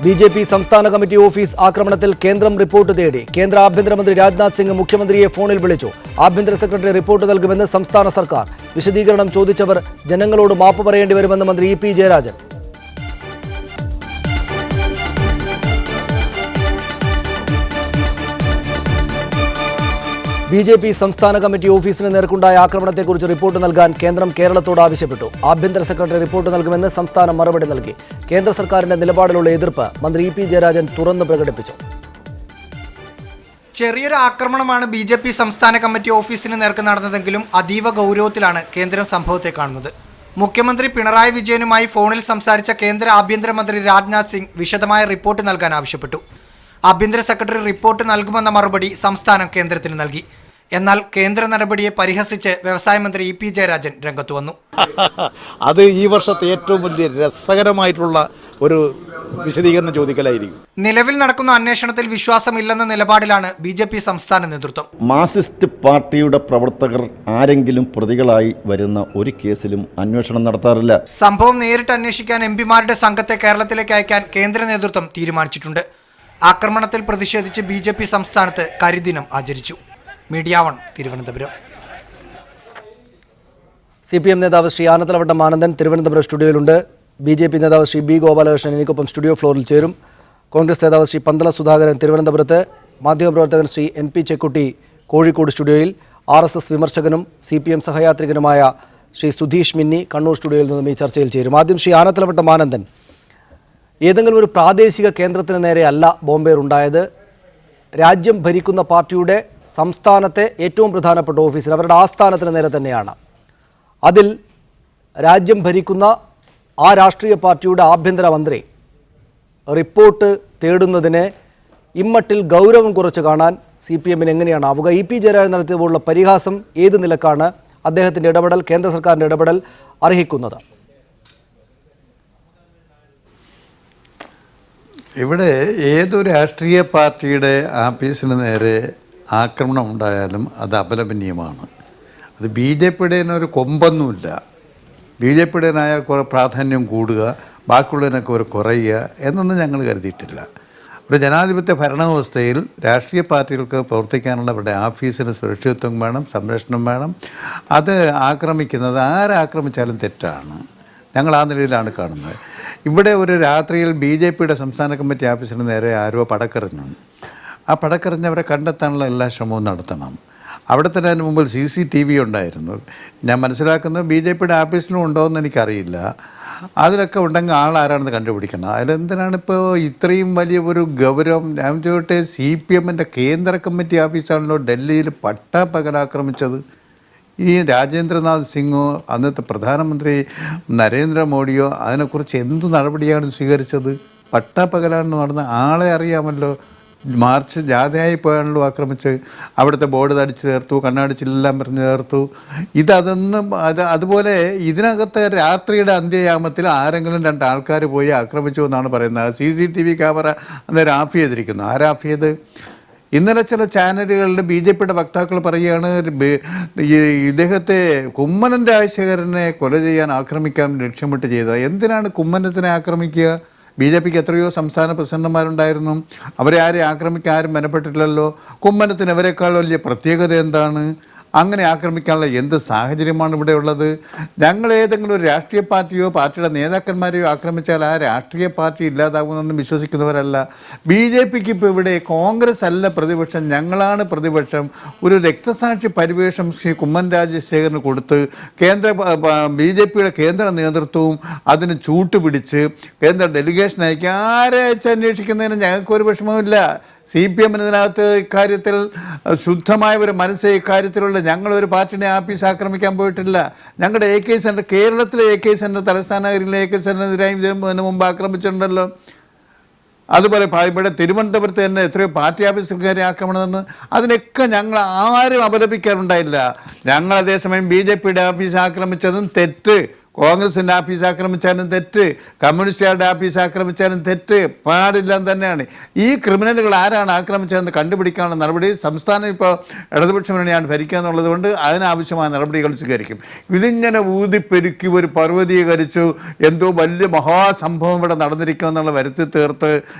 BJP. സംസ്ഥാന committee office ആക്രമണത്തിൽ കേന്ദ്രം റിപ്പോർട്ട് തേടി. കേന്ദ്ര ആഭ്യന്തരമന്ത്രി രാജ്നാഥ് സിംഗ് മുഖ്യമന്ത്രിയെ ഫോണിൽ വിളിച്ചു. ആഭ്യന്തര സെക്രട്ടറി റിപ്പോർട്ട് നൽകുമെന്ന് സംസ്ഥാന സർക്കാർ. വിശദീകരണം ചോദിച്ചവർ ജനങ്ങളോട് മാപ്പ് പറയേണ്ടി വരുമെന്ന് മന്ത്രി ഇ.പി. ജയരാജൻ. ബി.ജെ.പി. സംസ്ഥാന കമ്മിറ്റി ഓഫീസിന് നേർക്കുണ്ടായ ആക്രമണത്തെക്കുറിച്ച് റിപ്പോർട്ട് നൽകാൻ കേന്ദ്രം കേരളത്തോട് ആവശ്യപ്പെട്ടു. ആഭ്യന്തര സെക്രട്ടറി റിപ്പോർട്ട് നൽകുമെന്ന് സംസ്ഥാനം മറുപടി നൽകി. കേന്ദ്ര സർക്കാരിന്റെ നിലപാടിലുള്ള എതിർപ്പ് മന്ത്രി ഇ.പി. ജയരാജൻ തുറന്നു പ്രകടിപ്പിച്ചു. ചെറിയൊരു ആക്രമണമാണ് ബി.ജെ.പി. സംസ്ഥാന കമ്മിറ്റി ഓഫീസിന് നേർക്ക് നടന്നതെങ്കിലും അതീവ ഗൗരവത്തിലാണ് കേന്ദ്രം സംഭവത്തെ കാണുന്നത്. മുഖ്യമന്ത്രി പിണറായി വിജയനുമായി ഫോണിൽ സംസാരിച്ച കേന്ദ്ര ആഭ്യന്തരമന്ത്രി രാജ്നാഥ് സിംഗ് വിശദമായ റിപ്പോർട്ട് നൽകാൻ ആവശ്യപ്പെട്ടു. ആഭ്യന്തര സെക്രട്ടറി റിപ്പോർട്ട് നൽകുമെന്ന മറുപടി സംസ്ഥാനം കേന്ദ്രത്തിന് നൽകി. എന്നാൽ കേന്ദ്ര നടപടിയെ പരിഹസിച്ച് വ്യവസായ മന്ത്രി ഇ.പി. ജയരാജൻ രംഗത്ത് വന്നു. അത് ഈ വർഷത്തെ ഏറ്റവും വലിയ രസകരമായിട്ടുള്ള ഒരു വിശദീകരണം ചോദിക്കലായിരിക്കും. നിലവിൽ നടക്കുന്ന അന്വേഷണത്തിൽ വിശ്വാസമില്ലെന്ന നിലപാടിലാണ് ബി.ജെ.പി. സംസ്ഥാന നേതൃത്വം. മാർക്സിസ്റ്റ് പാർട്ടിയുടെ പ്രവർത്തകർ ആരെങ്കിലും പ്രതികളായി വരുന്ന ഒരു കേസിലും അന്വേഷണം നടത്താറില്ല. സംഭവം നേരിട്ട് അന്വേഷിക്കാൻ എംപിമാരുടെ സംഘത്തെ കേരളത്തിലേക്ക് അയക്കാൻ കേന്ദ്ര നേതൃത്വം തീരുമാനിച്ചിട്ടുണ്ട്. ആക്രമണത്തിൽ പ്രതിഷേധിച്ച് ബി.ജെ.പി. സംസ്ഥാനത്ത് കരിദിനം ആചരിച്ചു. മീഡിയ 1 തിരുവനന്തപുരം. CPM നേതാവ് ശ്രീ ആനത്തലവട്ടം ആനന്ദൻ തിരുവനന്തപുരം സ്റ്റുഡിയോയിലുണ്ട്. ബി.ജെ.പി. നേതാവ് ശ്രീ ബി ഗോപാലകൃഷ്ണൻ എനിക്കൊപ്പം സ്റ്റുഡിയോ ഫ്ലോറിൽ ചേരും. കോൺഗ്രസ് നേതാവ് ശ്രീ പന്തള സുധാകരൻ തിരുവനന്തപുരത്ത്, മാധ്യമപ്രവർത്തകൻ ശ്രീ NP ചെക്കുട്ടി കോഴിക്കോട് സ്റ്റുഡിയോയിൽ, RSS വിമർശകനും CPM സഹയാത്രികനുമായ ശ്രീ സുധീഷ് മിന്നി കണ്ണൂർ സ്റ്റുഡിയോയിൽ നിന്നും ഈ ചർച്ചയിൽ ചേരും. ആദ്യം ശ്രീ ആനത്തലവട്ടം ആനന്ദൻ, ഏതെങ്കിലും ഒരു പ്രാദേശിക കേന്ദ്രത്തിന് നേരെ അല്ല ബോംബേർ ഉണ്ടായത്. രാജ്യം ഭരിക്കുന്ന പാർട്ടിയുടെ സംസ്ഥാനത്തെ ഏറ്റവും പ്രധാനപ്പെട്ട ഓഫീസിൽ അവരുടെ ആസ്ഥാനത്തിന് നേരെ തന്നെയാണ്. അതിൽ രാജ്യം ഭരിക്കുന്ന ആ രാഷ്ട്രീയ പാർട്ടിയുടെ ആഭ്യന്തരമന്ത്രി റിപ്പോർട്ട് തേടുന്നതിനെ ഇമ്മട്ടിൽ ഗൗരവം കുറച്ച് കാണാൻ CPM-ന് എങ്ങനെയാണ് ആവുക? ഇ.പി. ജയരാജൻ നടത്തിയപ്പോഴുള്ള പരിഹാസം ഏത് നിലക്കാണ് അദ്ദേഹത്തിൻ്റെ ഇടപെടൽ, കേന്ദ്ര സർക്കാരിൻ്റെ ഇടപെടൽ അർഹിക്കുന്നത്? ഇവിടെ ഏതൊരു രാഷ്ട്രീയ പാർട്ടിയുടെ ആഫീസിന് നേരെ ആക്രമണം ഉണ്ടായാലും അത് അപലപനീയമാണ്. അത് ബി.ജെ.പിയുടെ ഒരു കൊമ്പൊന്നുമില്ല. ബി.ജെ.പിയുടേനായാൽ കുറേ പ്രാധാന്യം കൂടുക, ബാക്കിയുള്ളതിനൊക്കെ ഒരു കുറയുക എന്നൊന്നും ഞങ്ങൾ കരുതിയിട്ടില്ല. ഒരു ജനാധിപത്യ ഭരണവ്യവസ്ഥയിൽ രാഷ്ട്രീയ പാർട്ടികൾക്ക് പ്രവർത്തിക്കാനുള്ള അവരുടെ ആഫീസിന് സുരക്ഷിതത്വം വേണം, സംരക്ഷണം വേണം. അത് ആക്രമിക്കുന്നത് ആരാക്രമിച്ചാലും തെറ്റാണ്. ഞങ്ങൾ ആ നിലയിലാണ് കാണുന്നത്. ഇവിടെ ഒരു രാത്രിയിൽ ബി.ജെ.പിയുടെ സംസ്ഥാന കമ്മിറ്റി ഓഫീസിന് നേരെ ആരോ പടക്കെറിഞ്ഞു. ആ പടക്കെറിഞ്ഞവരെ കണ്ടെത്താനുള്ള എല്ലാ ശ്രമവും നടത്തണം. അവിടെ തന്നെ അതിന് മുമ്പിൽ CCTV ഉണ്ടായിരുന്നു. ഞാൻ മനസ്സിലാക്കുന്നത് ബി.ജെ.പിയുടെ ഓഫീസിലും ഉണ്ടോയെന്ന് എനിക്കറിയില്ല. അതിലൊക്കെ ഉണ്ടെങ്കിൽ ആളാരാണെന്ന് കണ്ടുപിടിക്കണം. അതിലെന്തിനാണിപ്പോൾ ഇത്രയും വലിയ ഒരു ഗൗരവം? ഞാൻ ചോദിട്ടെ, CPM-ൻ്റെ കേന്ദ്ര കമ്മിറ്റി ഓഫീസാണല്ലോ ഡൽഹിയിൽ പട്ടാപ്പകലാക്രമിച്ചത്. ഈ രാജേന്ദ്രനാഥ് സിംഗോ അന്നത്തെ പ്രധാനമന്ത്രി നരേന്ദ്രമോദിയോ അതിനെക്കുറിച്ച് എന്തു നടപടിയാണ് സ്വീകരിച്ചത്? പട്ടാപ്പകലാണ് നടന്ന ആളെ അറിയാമല്ലോ. മാർച്ച് ജാഥയായി പോയാണല്ലോ ആക്രമിച്ച്. അവിടുത്തെ ബോർഡ് തടിച്ച് ചേർത്തു, കണ്ണാടിച്ചിലെല്ലാം പറഞ്ഞ് ചേർത്തു. അതുപോലെ ഇതിനകത്ത് രാത്രിയുടെ അന്ത്യയാമത്തിൽ ആരെങ്കിലും 2 ആൾക്കാർ പോയി ആക്രമിച്ചു എന്നാണ് പറയുന്നത്. CCTV ക്യാമറ അന്നേരം ഓഫ് ചെയ്തിരിക്കുന്നു. ആരാഫ് ചെയ്ത്? ഇന്നലെ ചില ചാനലുകളിൽ ബി.ജെ.പിയുടെ വക്താക്കൾ പറയുകയാണ് ഇദ്ദേഹത്തെ കുമ്മനം രാജശേഖരനെ കൊല ചെയ്യാൻ ആക്രമിക്കാൻ ലക്ഷ്യമിട്ട് ചെയ്തത്. എന്തിനാണ് കുമ്മനത്തിനെ ആക്രമിക്കുക? ബി.ജെ.പിക്ക് എത്രയോ സംസ്ഥാന പ്രസിഡന്റുമാരുണ്ടായിരുന്നു. അവരെ ആരെയും ആക്രമിക്കാൻ ആരും ബലപ്പെട്ടിട്ടില്ലല്ലോ. കുമ്മനത്തിന് ഇവരെക്കാൾ വലിയ പ്രത്യേകത എന്താണ്? അങ്ങനെ ആക്രമിക്കാനുള്ള എന്ത് സാഹചര്യമാണ് ഇവിടെ ഉള്ളത്? ഞങ്ങൾ ഏതെങ്കിലും ഒരു രാഷ്ട്രീയ പാർട്ടിയോ പാർട്ടിയുടെ നേതാക്കന്മാരെയോ ആക്രമിച്ചാൽ ആ രാഷ്ട്രീയ പാർട്ടി ഇല്ലാതാകുമെന്നൊന്നും വിശ്വസിക്കുന്നവരല്ല. ബി.ജെ.പിക്ക് ഇപ്പോൾ ഇവിടെ കോൺഗ്രസ് അല്ല പ്രതിപക്ഷം, ഞങ്ങളാണ് പ്രതിപക്ഷം. ഒരു രക്തസാക്ഷി പരിവേഷം ശ്രീ കുമ്മനം രാജശേഖരന് കൊടുത്ത് ബി.ജെ.പിയുടെ കേന്ദ്ര നേതൃത്വവും അതിന് ചൂട്ടുപിടിച്ച് കേന്ദ്ര ഡെലിഗേഷൻ അയക്കുക. ആരെ അയച്ച് അന്വേഷിക്കുന്നതിന് ഞങ്ങൾക്കൊരു വിഷമവുമില്ല. CPM-ന് ഇതിനകത്ത് ഇക്കാര്യത്തിൽ ശുദ്ധമായ ഒരു മനസ്സ് ഇക്കാര്യത്തിലുള്ള ഞങ്ങളൊരു പാർട്ടിനെ ആഫീസ് ആക്രമിക്കാൻ പോയിട്ടില്ല. ഞങ്ങളുടെ AK സെൻ്റർ, കേരളത്തിലെ AK സെൻ്റർ, തലസ്ഥാന നഗരിയിലെ AK സെൻ്ററിനെതിരായി ഇതിന് മുമ്പ് ആക്രമിച്ചിട്ടുണ്ടല്ലോ. അതുപോലെ ഇവിടെ തിരുവനന്തപുരത്ത് തന്നെ എത്രയോ പാർട്ടി ഓഫീസുകാരെ ആക്രമണം നടന്നു. അതിനൊക്കെ ഞങ്ങൾ ആരും അപലപിക്കാറുണ്ടായില്ല. ഞങ്ങൾ അതേസമയം ബി.ജെ.പിയുടെ ഓഫീസ് ആക്രമിച്ചതും തെറ്റ്, കോൺഗ്രസിൻ്റെ ആഫീസ് ആക്രമിച്ചാലും തെറ്റ്, കമ്മ്യൂണിസ്റ്റുകാരുടെ ആഫീസ് ആക്രമിച്ചാലും തെറ്റ്, പാടില്ല തന്നെയാണ്. ഈ ക്രിമിനലുകൾ ആരാണ് ആക്രമിച്ചതെന്ന് കണ്ടുപിടിക്കാനുള്ള നടപടി സംസ്ഥാനം ഇപ്പോൾ ഇടതുപക്ഷ മുന്നണിയാണ് ഭരിക്കുക എന്നുള്ളത് കൊണ്ട് അതിനാവശ്യമായ നടപടികൾ സ്വീകരിക്കും. ഇതിങ്ങനെ ഊതിപ്പെരുക്കി ഒരു പർവ്വതീകരിച്ചു എന്തോ വലിയ മഹാസംഭവം ഇവിടെ നടന്നിരിക്കുമെന്നുള്ള വരുത്തി തീർത്ത്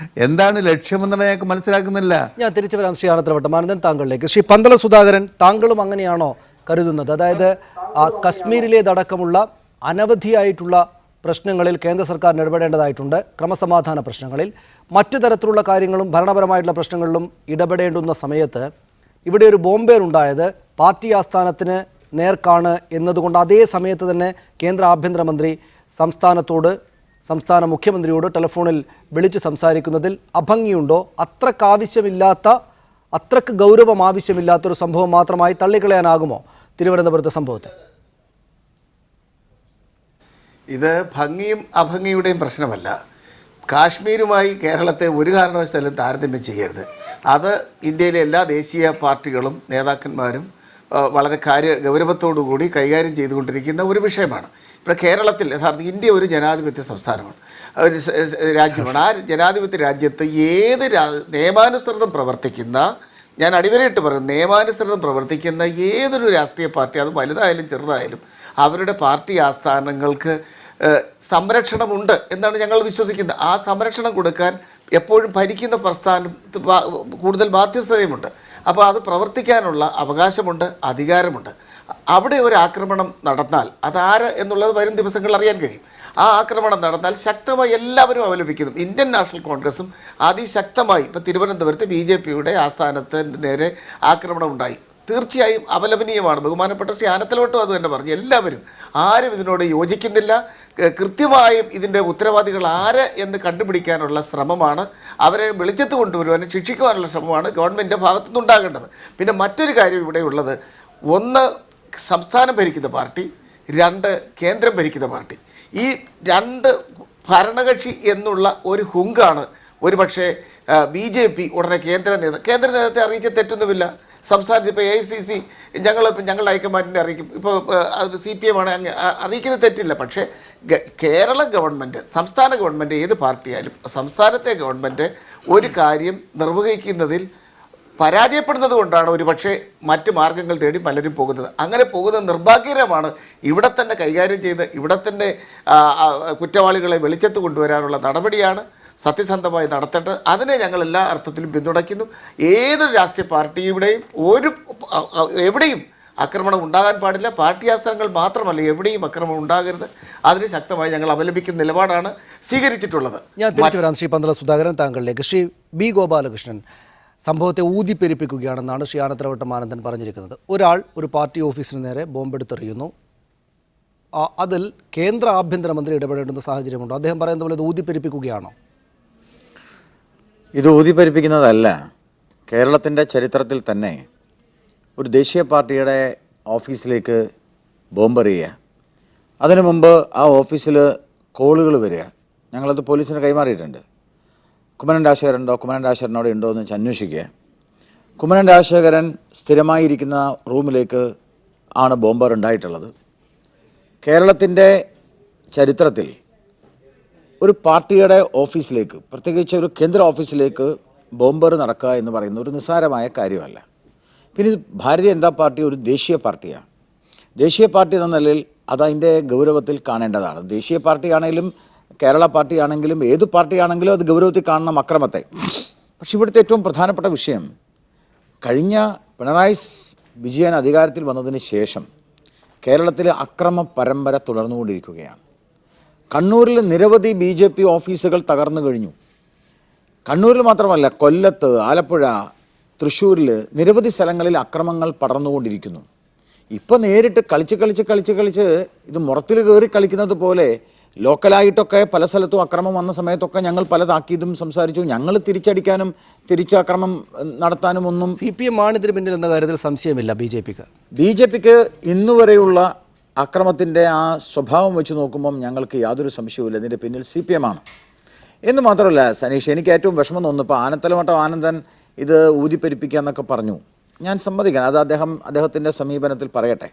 എന്താണ് ലക്ഷ്യമെന്നുള്ളത് ഞങ്ങൾക്ക് മനസ്സിലാക്കുന്നില്ല. ഞാൻ തിരിച്ചു വരാം ശ്രീ ആനത്തലവട്ടം. ആനന്ദൻ താങ്കളിലേക്ക്. ശ്രീ പന്തള സുധാകരൻ, താങ്കളും അങ്ങനെയാണോ കരുതുന്നത്? അതായത് കശ്മീരിലേതടക്കമുള്ള അനവധിയായിട്ടുള്ള പ്രശ്നങ്ങളിൽ കേന്ദ്ര സർക്കാരിന് ഇടപെടേണ്ടതായിട്ടുണ്ട്. ക്രമസമാധാന പ്രശ്നങ്ങളിൽ മറ്റു തരത്തിലുള്ള കാര്യങ്ങളും ഭരണപരമായിട്ടുള്ള പ്രശ്നങ്ങളിലും ഇടപെടേണ്ടുന്ന സമയത്ത് ഇവിടെ ഒരു ബോംബേറുണ്ടായത് പാർട്ടി ആസ്ഥാനത്തിന് നേർക്കാണ് എന്നതുകൊണ്ട് അതേ സമയത്ത് തന്നെ കേന്ദ്ര ആഭ്യന്തരമന്ത്രി സംസ്ഥാന മുഖ്യമന്ത്രിയോട് ടെലിഫോണിൽ വിളിച്ച് സംസാരിക്കുന്നതിൽ അഭംഗിയുണ്ടോ? അത്രക്ക് ഗൗരവം ആവശ്യമില്ലാത്തൊരു സംഭവം മാത്രമായി തള്ളിക്കളയാനാകുമോ തിരുവനന്തപുരത്തെ സംഭവത്തെ? ഇത് ഭംഗിയും അഭംഗിയുടെയും പ്രശ്നമല്ല. കാശ്മീരുമായി കേരളത്തെ ഒരു കാരണവശാലും താരതമ്യം ചെയ്യരുത്. അത് ഇന്ത്യയിലെ എല്ലാ ദേശീയ പാർട്ടികളും നേതാക്കന്മാരും വളരെ ഗൗരവത്തോടുകൂടി കൈകാര്യം ചെയ്തുകൊണ്ടിരിക്കുന്ന ഒരു വിഷയമാണ്. ഇപ്പോൾ കേരളത്തിൽ യഥാർത്ഥ ഇന്ത്യ ഒരു ജനാധിപത്യ സംസ്ഥാനമാണ്, ഒരു രാജ്യമാണ്. ആ ജനാധിപത്യ രാജ്യത്ത് ഏത് നിയമാനുസൃതം പ്രവർത്തിക്കുന്ന, ഞാൻ അടിവരയിട്ട് പറയും, നിയമാനുസൃതം പ്രവർത്തിക്കുന്ന ഏതൊരു രാഷ്ട്രീയ പാർട്ടി, അത് വലുതായാലും ചെറുതായാലും, അവരുടെ പാർട്ടി ആസ്ഥാനങ്ങൾക്ക് സംരക്ഷണമുണ്ട് എന്നാണ് ഞങ്ങൾ വിശ്വസിക്കുന്നത്. ആ സംരക്ഷണം കൊടുക്കാൻ എപ്പോഴും ഭരിക്കുന്ന പ്രസ്ഥാനത്ത് കൂടുതൽ ബാധ്യസ്ഥതയുമുണ്ട്. അപ്പോൾ അത് പ്രവർത്തിക്കാനുള്ള അവകാശമുണ്ട്, അധികാരമുണ്ട്. അവിടെ ഒരു ആക്രമണം നടന്നാൽ അതാര് എന്നുള്ളത് വരും ദിവസങ്ങളിൽ അറിയാൻ കഴിയും. ആ ആക്രമണം നടന്നാൽ ശക്തമായി എല്ലാവരും അവലംബിക്കുന്നു. ഇന്ത്യൻ നാഷണൽ കോൺഗ്രസും അതിശക്തമായി ഇപ്പോൾ തിരുവനന്തപുരത്ത് BJPയുടെ ആസ്ഥാനത്തിന് നേരെ ആക്രമണം ഉണ്ടായി. തീർച്ചയായും അപലപനീയമാണ്. ബഹുമാനപ്പെട്ട ശ്രീ ആനത്തലവട്ടം അത് തന്നെ പറഞ്ഞു. എല്ലാവരും ആരും ഇതിനോട് യോജിക്കുന്നില്ല. കൃത്യമായും ഇതിൻ്റെ ഉത്തരവാദികൾ ആര് എന്ന് കണ്ടുപിടിക്കാനുള്ള ശ്രമമാണ്, അവരെ വെളിച്ചത്ത് കൊണ്ടുവരുവാനും ശിക്ഷിക്കുവാനുള്ള ശ്രമമാണ് ഗവൺമെൻറ്റിൻ്റെ ഭാഗത്തുനിന്നുണ്ടാകേണ്ടത്. പിന്നെ മറ്റൊരു കാര്യം ഇവിടെ ഉള്ളത്, ഒന്ന് സംസ്ഥാനം ഭരിക്കുന്ന പാർട്ടി, രണ്ട് കേന്ദ്രം ഭരിക്കുന്ന പാർട്ടി. ഈ രണ്ട് ഭരണകക്ഷി എന്നുള്ള ഒരു ഹുങ്കാണ് ഒരുപക്ഷെ BJP ഉടനെ കേന്ദ്ര നേതൃത്വത്തെ അറിയിച്ച തെറ്റൊന്നുമില്ല. സംസ്ഥാനത്ത് ഇപ്പോൾ AICC ഞങ്ങളുടെ ഹൈക്കമാൻഡിനെ അറിയിക്കും. ഇപ്പോൾ CPM ആണ് അറിയിക്കുന്നത് തെറ്റില്ല. പക്ഷേ കേരള ഗവൺമെൻറ്, സംസ്ഥാന ഗവൺമെൻറ്, ഏത് പാർട്ടിയായാലും സംസ്ഥാനത്തെ ഗവൺമെൻറ് ഒരു കാര്യം നിർവഹിക്കുന്നതിൽ പരാജയപ്പെടുന്നത് കൊണ്ടാണ് ഒരുപക്ഷെ മറ്റ് മാർഗങ്ങൾ തേടി പലരും പോകുന്നത്. അങ്ങനെ പോകുന്നത് നിർഭാഗ്യകരമാണ്. ഇവിടെ തന്നെ കൈകാര്യം ചെയ്ത് ഇവിടെ തന്നെ കുറ്റവാളികളെ വെളിച്ചത്ത് കൊണ്ടുവരാനുള്ള നടപടിയാണ് സത്യസന്ധമായി നടത്തേണ്ടത്. അതിനെ ഞങ്ങൾ എല്ലാ അർത്ഥത്തിലും പിന്തുണയ്ക്കുന്നു. ഏതൊരു രാഷ്ട്രീയ പാർട്ടിയുടെയും എവിടെയും ആക്രമണം ഉണ്ടാകാൻ പാടില്ല. പാർട്ടി ആസ്ഥാനങ്ങൾ മാത്രമല്ല, എവിടെയും ആക്രമണം ഉണ്ടാകരുത്. അതിന് ശക്തമായി ഞങ്ങൾ അവലംബിക്കുന്ന നിലപാടാണ് സ്വീകരിച്ചിട്ടുള്ളത്. ഞാൻ തിരിച്ചു വരാം ശ്രീ പന്തള സുധാകരൻ താങ്കളിലേക്ക്. ശ്രീ B. ഗോപാലകൃഷ്ണൻ, സംഭവത്തെ ഊതിപ്പെരുപ്പിക്കുകയാണെന്നാണ് ശ്രീ ആനത്തലവട്ടം ആനന്ദൻ പറഞ്ഞിരിക്കുന്നത്. ഒരാൾ ഒരു പാർട്ടി ഓഫീസിന് നേരെ ബോംബെടുത്തെറിയുന്നു. അതിൽ കേന്ദ്ര ആഭ്യന്തരമന്ത്രി ഇടപെടേണ്ടുന്ന സാഹചര്യമുണ്ടോ? അദ്ദേഹം പറയുന്ന പോലെ ഇത് ഊതിപ്പെരുപ്പിക്കുകയാണോ? ഇത് ഊതിപ്പെരുപ്പിക്കുന്നതല്ല. കേരളത്തിൻ്റെ ചരിത്രത്തിൽ തന്നെ ഒരു ദേശീയ പാർട്ടിയുടെ ഓഫീസിലേക്ക് ബോംബെറിയുക, അതിനു മുമ്പ് ആ ഓഫീസിൽ കോളുകൾ വരിക, ഞങ്ങളത് പോലീസിന് കൈമാറിയിട്ടുണ്ട്. കുമ്മനം രാജശേഖരനോട് ഉണ്ടോ എന്ന് അന്വേഷിക്കുക. കുമ്മനം രാജശേഖരൻ സ്ഥിരമായിരിക്കുന്ന റൂമിലേക്ക് ആണ് ബോംബർ ഉണ്ടായിട്ടുള്ളത്. കേരളത്തിൻ്റെ ചരിത്രത്തിൽ ഒരു പാർട്ടിയുടെ ഓഫീസിലേക്ക്, പ്രത്യേകിച്ച് ഒരു കേന്ദ്ര ഓഫീസിലേക്ക് ബോംബർ നടക്കുക എന്ന് പറയുന്നത് ഒരു നിസ്സാരമായ കാര്യമല്ല. പിന്നെ ഭാരതീയ ജനതാ പാർട്ടി ഒരു ദേശീയ പാർട്ടിയാണ്. ദേശീയ പാർട്ടി എന്ന നിലയിൽ അതതിൻ്റെ ഗൗരവത്തിൽ കാണേണ്ടതാണ്. ദേശീയ പാർട്ടിയാണെങ്കിലും കേരള പാർട്ടിയാണെങ്കിലും ഏത് പാർട്ടിയാണെങ്കിലും അത് ഗൗരവത്തിൽ കാണണം അക്രമത്തെ. പക്ഷെ ഇവിടുത്തെ ഏറ്റവും പ്രധാനപ്പെട്ട വിഷയം, കഴിഞ്ഞ പിണറായി വിജയൻ അധികാരത്തിൽ വന്നതിന് ശേഷം കേരളത്തിലെ അക്രമ പരമ്പര തുടർന്നുകൊണ്ടിരിക്കുകയാണ്. കണ്ണൂരിൽ നിരവധി BJP ഓഫീസുകൾ തകർന്നു കഴിഞ്ഞു. കണ്ണൂരിൽ മാത്രമല്ല, കൊല്ലത്ത്, ആലപ്പുഴ, തൃശ്ശൂരിൽ നിരവധി സ്ഥലങ്ങളിൽ അക്രമങ്ങൾ പടർന്നുകൊണ്ടിരിക്കുന്നു. ഇപ്പോൾ നേരിട്ട് കളിച്ച് ഇത് മുറത്തിൽ കയറി കളിക്കുന്നത് പോലെ ലോക്കലായിട്ടൊക്കെ പല സ്ഥലത്തും അക്രമം വന്ന സമയത്തൊക്കെ ഞങ്ങൾ പല താക്കീതും സംസാരിച്ചു. ഞങ്ങൾ തിരിച്ചടിക്കാനും തിരിച്ചക്രമം നടത്താനും ഒന്നും CPM ആണ് ഇതിന് പിന്നിൽ എന്ന കാര്യത്തിൽ സംശയമില്ല. BJPക്ക് ഇന്നുവരെയുള്ള അക്രമത്തിൻ്റെ ആ സ്വഭാവം വെച്ച് നോക്കുമ്പം ഞങ്ങൾക്ക് യാതൊരു സംശയവുമില്ല, ഇതിൻ്റെ പിന്നിൽ CPM ആണ്. എന്ന് മാത്രമല്ല സനീഷ്, എനിക്ക് ഏറ്റവും വിഷമം തോന്നുന്നു, ഇപ്പോൾ ആനത്തലവട്ടം ആനന്ദൻ ഇത് ഊതിപ്പെരിപ്പിക്കുക എന്നൊക്കെ പറഞ്ഞു. ഞാൻ സമ്മതിക്കണം, അത് അദ്ദേഹത്തിൻ്റെ സമീപനത്തിൽ പറയട്ടെ.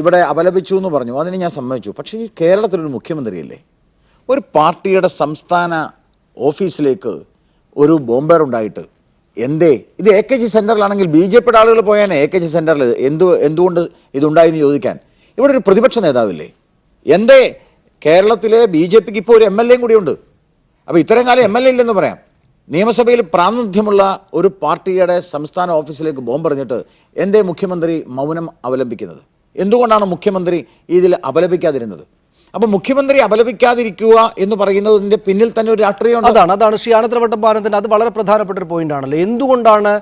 ഇവിടെ അപലപിച്ചു എന്ന് പറഞ്ഞു, അതിന് ഞാൻ സമ്മതിച്ചു. പക്ഷേ ഈ കേരളത്തിലൊരു മുഖ്യമന്ത്രിയല്ലേ, ഒരു പാർട്ടിയുടെ സംസ്ഥാന ഓഫീസിലേക്ക് ഒരു ബോംബർ ഉണ്ടായിട്ട് എന്തേ ഇത് AKG സെൻറ്ററിലാണെങ്കിൽ BJPയുടെ ആളുകൾ പോയാൽ AKG സെൻറ്ററിൽ എന്തുകൊണ്ട് ഇതുണ്ടായെന്ന് ചോദിക്കാൻ ഇവിടെ ഒരു പ്രതിപക്ഷ നേതാവില്ലേ? എന്തേ കേരളത്തിലെ BJPക്ക് ഇപ്പോൾ ഒരു MLA കൂടിയുണ്ട്. അപ്പോൾ ഇത്രയും കാലം MLA ഇല്ലെന്ന് പറയാം. നിയമസഭയിൽ പ്രാതിനിധ്യമുള്ള ഒരു പാർട്ടിയുടെ സംസ്ഥാന ഓഫീസിലേക്ക് ബോംബെറിഞ്ഞിട്ട് എന്തേ മുഖ്യമന്ത്രി മൗനം അവലംബിക്കുന്നത്? എന്തുകൊണ്ടാണ് മുഖ്യമന്ത്രി ഇതിൽ അപലപിക്കാതിരുന്നത്? അപ്പോൾ മുഖ്യമന്ത്രി അപലപിക്കാതിരിക്കുക എന്ന് പറയുന്നതിൻ്റെ പിന്നിൽ തന്നെ ഒരു രാഷ്ട്രീയമുണ്ട്. അതാണ് ശ്രീ ആനന്ദവട്ടം മാനന്ദൻ, അത് വളരെ പ്രധാനപ്പെട്ട ഒരു പോയിന്റ് ആണല്ലോ. എന്തുകൊണ്ടാണ്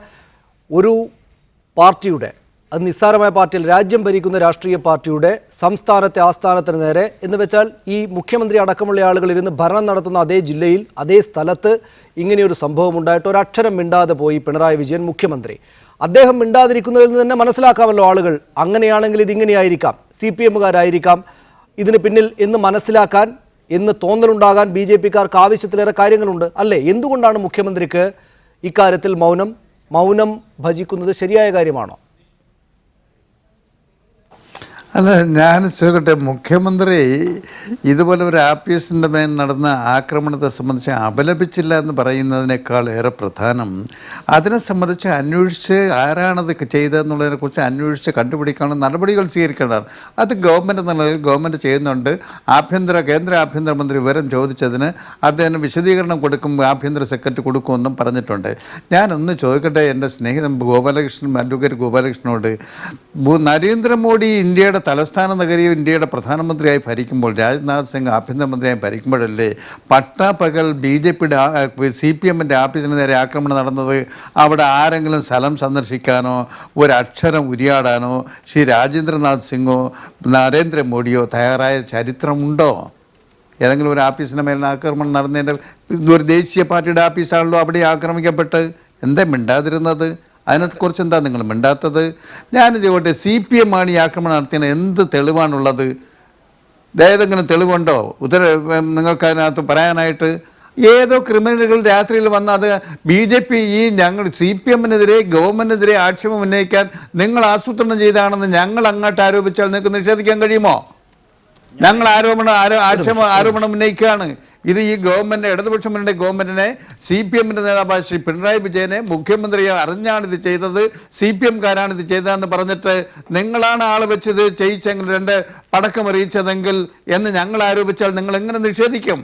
ഒരു പാർട്ടിയുടെ, അത് നിസ്സാരമായ പാർട്ടിയിൽ രാജ്യം ഭരിക്കുന്ന രാഷ്ട്രീയ പാർട്ടിയുടെ സംസ്ഥാനത്തെ ആസ്ഥാനത്തിന് നേരെ എന്ന് വെച്ചാൽ ഈ മുഖ്യമന്ത്രി അടക്കമുള്ള ആളുകൾ ഇരുന്ന് ഭരണം നടത്തുന്ന അതേ ജില്ലയിൽ അതേ സ്ഥലത്ത് ഇങ്ങനെയൊരു സംഭവം ഉണ്ടായിട്ട് ഒരക്ഷരം മിണ്ടാതെ പോയി പിണറായി വിജയൻ മുഖ്യമന്ത്രി. അദ്ദേഹം മിണ്ടാതിരിക്കുന്നതിൽ നിന്ന് തന്നെ മനസ്സിലാക്കാമല്ലോ ആളുകൾ അങ്ങനെയാണെങ്കിൽ ഇതിങ്ങനെയായിരിക്കാം, CPMകാരായിരിക്കാം ഇതിന് പിന്നിൽ എന്ന് മനസ്സിലാക്കാൻ, എന്ന് തോന്നലുണ്ടാകാൻ BJPക്കാർക്ക് ആവശ്യത്തിലേറെ കാര്യങ്ങളുണ്ട് അല്ലേ? എന്തുകൊണ്ടാണ് മുഖ്യമന്ത്രിക്ക് ഇക്കാര്യത്തിൽ മൗനം ഭജിക്കുന്നത് ശരിയായ കാര്യമാണോ? അല്ല, ഞാൻ ചോദിക്കട്ടെ, മുഖ്യമന്ത്രി ഇതുപോലെ ഒരു ആഫീസിൻ്റെ മേൽ നടന്ന ആക്രമണത്തെ സംബന്ധിച്ച് അപലപിച്ചില്ല എന്ന് പറയുന്നതിനേക്കാൾ ഏറെ പ്രധാനം അതിനെ സംബന്ധിച്ച് അന്വേഷിച്ച് ആരാണത് ചെയ്തതെന്നുള്ളതിനെക്കുറിച്ച് അന്വേഷിച്ച് കണ്ടുപിടിക്കാനുള്ള നടപടികൾ സ്വീകരിക്കേണ്ടതാണ്. അത് ഗവൺമെൻറ് എന്നുള്ളതിൽ ഗവൺമെൻറ് ചെയ്യുന്നുണ്ട്. കേന്ദ്ര ആഭ്യന്തരമന്ത്രി വിവരം ചോദിച്ചതിന് അദ്ദേഹം വിശദീകരണം കൊടുക്കുമ്പോൾ ആഭ്യന്തര സെക്രട്ടറി കൊടുക്കുമെന്നും പറഞ്ഞിട്ടുണ്ട്. ഞാനൊന്ന് ചോദിക്കട്ടെ, എൻ്റെ സ്നേഹിതൻ അഡ്വക്കേറ്റ് ഗോപാലകൃഷ്ണനോട്, നരേന്ദ്രമോദി ഇന്ത്യയുടെ തലസ്ഥാന നഗരിയും ഇന്ത്യയുടെ പ്രധാനമന്ത്രിയായി ഭരിക്കുമ്പോൾ, രാജ്നാഥ് സിംഗ് ആഭ്യന്തരമന്ത്രിയായി ഭരിക്കുമ്പോഴല്ലേ പട്ടാപ്പകൽ BJPയുടെ CPMൻ്റെ ഓഫീസിന് നേരെ ആക്രമണം നടന്നത്? അവിടെ ആരെങ്കിലും സ്ഥലം സന്ദർശിക്കാനോ ഒരക്ഷരം ഉരിയാടാനോ ശ്രീ രാജേന്ദ്രനാഥ് സിംഗോ നരേന്ദ്രമോദിയോ തയ്യാറായ ചരിത്രമുണ്ടോ? ഏതെങ്കിലും ഒരു ഓഫീസിൻ്റെ മേലിന് ആക്രമണം നടന്നതിൻ്റെ ഒരു ദേശീയ പാർട്ടിയുടെ ഓഫീസാണല്ലോ അവിടെ ആക്രമിക്കപ്പെട്ട്. എന്താ മിണ്ടാതിരുന്നത്? അതിനെക്കുറിച്ച് എന്താ നിങ്ങൾ മിണ്ടാത്തത്? ഞാൻ ചോദിക്കട്ടെ, CPM ആണ് ഈ ആക്രമണം നടത്തിയതിന് എന്ത് തെളിവാണുള്ളത്? ഏതെങ്കിലും തെളിവുണ്ടോ നിങ്ങൾക്ക് അതിനകത്ത് പറയാനായിട്ട്? ഏതോ ക്രിമിനലുകൾ രാത്രിയിൽ വന്ന് അത് BJP ഞങ്ങൾ CPMനെതിരെ ഗവൺമെൻറ്റിനെതിരെ ആക്ഷേപം ഉന്നയിക്കാൻ നിങ്ങൾ ആസൂത്രണം ചെയ്താണെന്ന് ഞങ്ങൾ അങ്ങോട്ട് ആരോപിച്ചാൽ നിങ്ങൾക്ക് നിഷേധിക്കാൻ കഴിയുമോ? ഞങ്ങൾ ആരോപണം ഉന്നയിക്കുകയാണ്. ഇത് ഈ ഗവൺമെൻറ്, ഇടതുപക്ഷ മുന്നണി ഗവൺമെൻറ്റിനെ, CPMൻ്റെ നേതാവായ ശ്രീ പിണറായി വിജയനെ മുഖ്യമന്ത്രിയെ അറിഞ്ഞാണ് ഇത് ചെയ്തത്, CPMകാരാണ് ഇത് ചെയ്തതെന്ന് പറഞ്ഞിട്ട് നിങ്ങളാണ് ആൾ വെച്ചത് ചെയ്യിച്ചെങ്കിൽ 2 പടക്കം എറിയിച്ചതെങ്കിൽ എന്ന് ഞങ്ങൾ ആരോപിച്ചാൽ നിങ്ങൾ എങ്ങനെ നിഷേധിക്കും?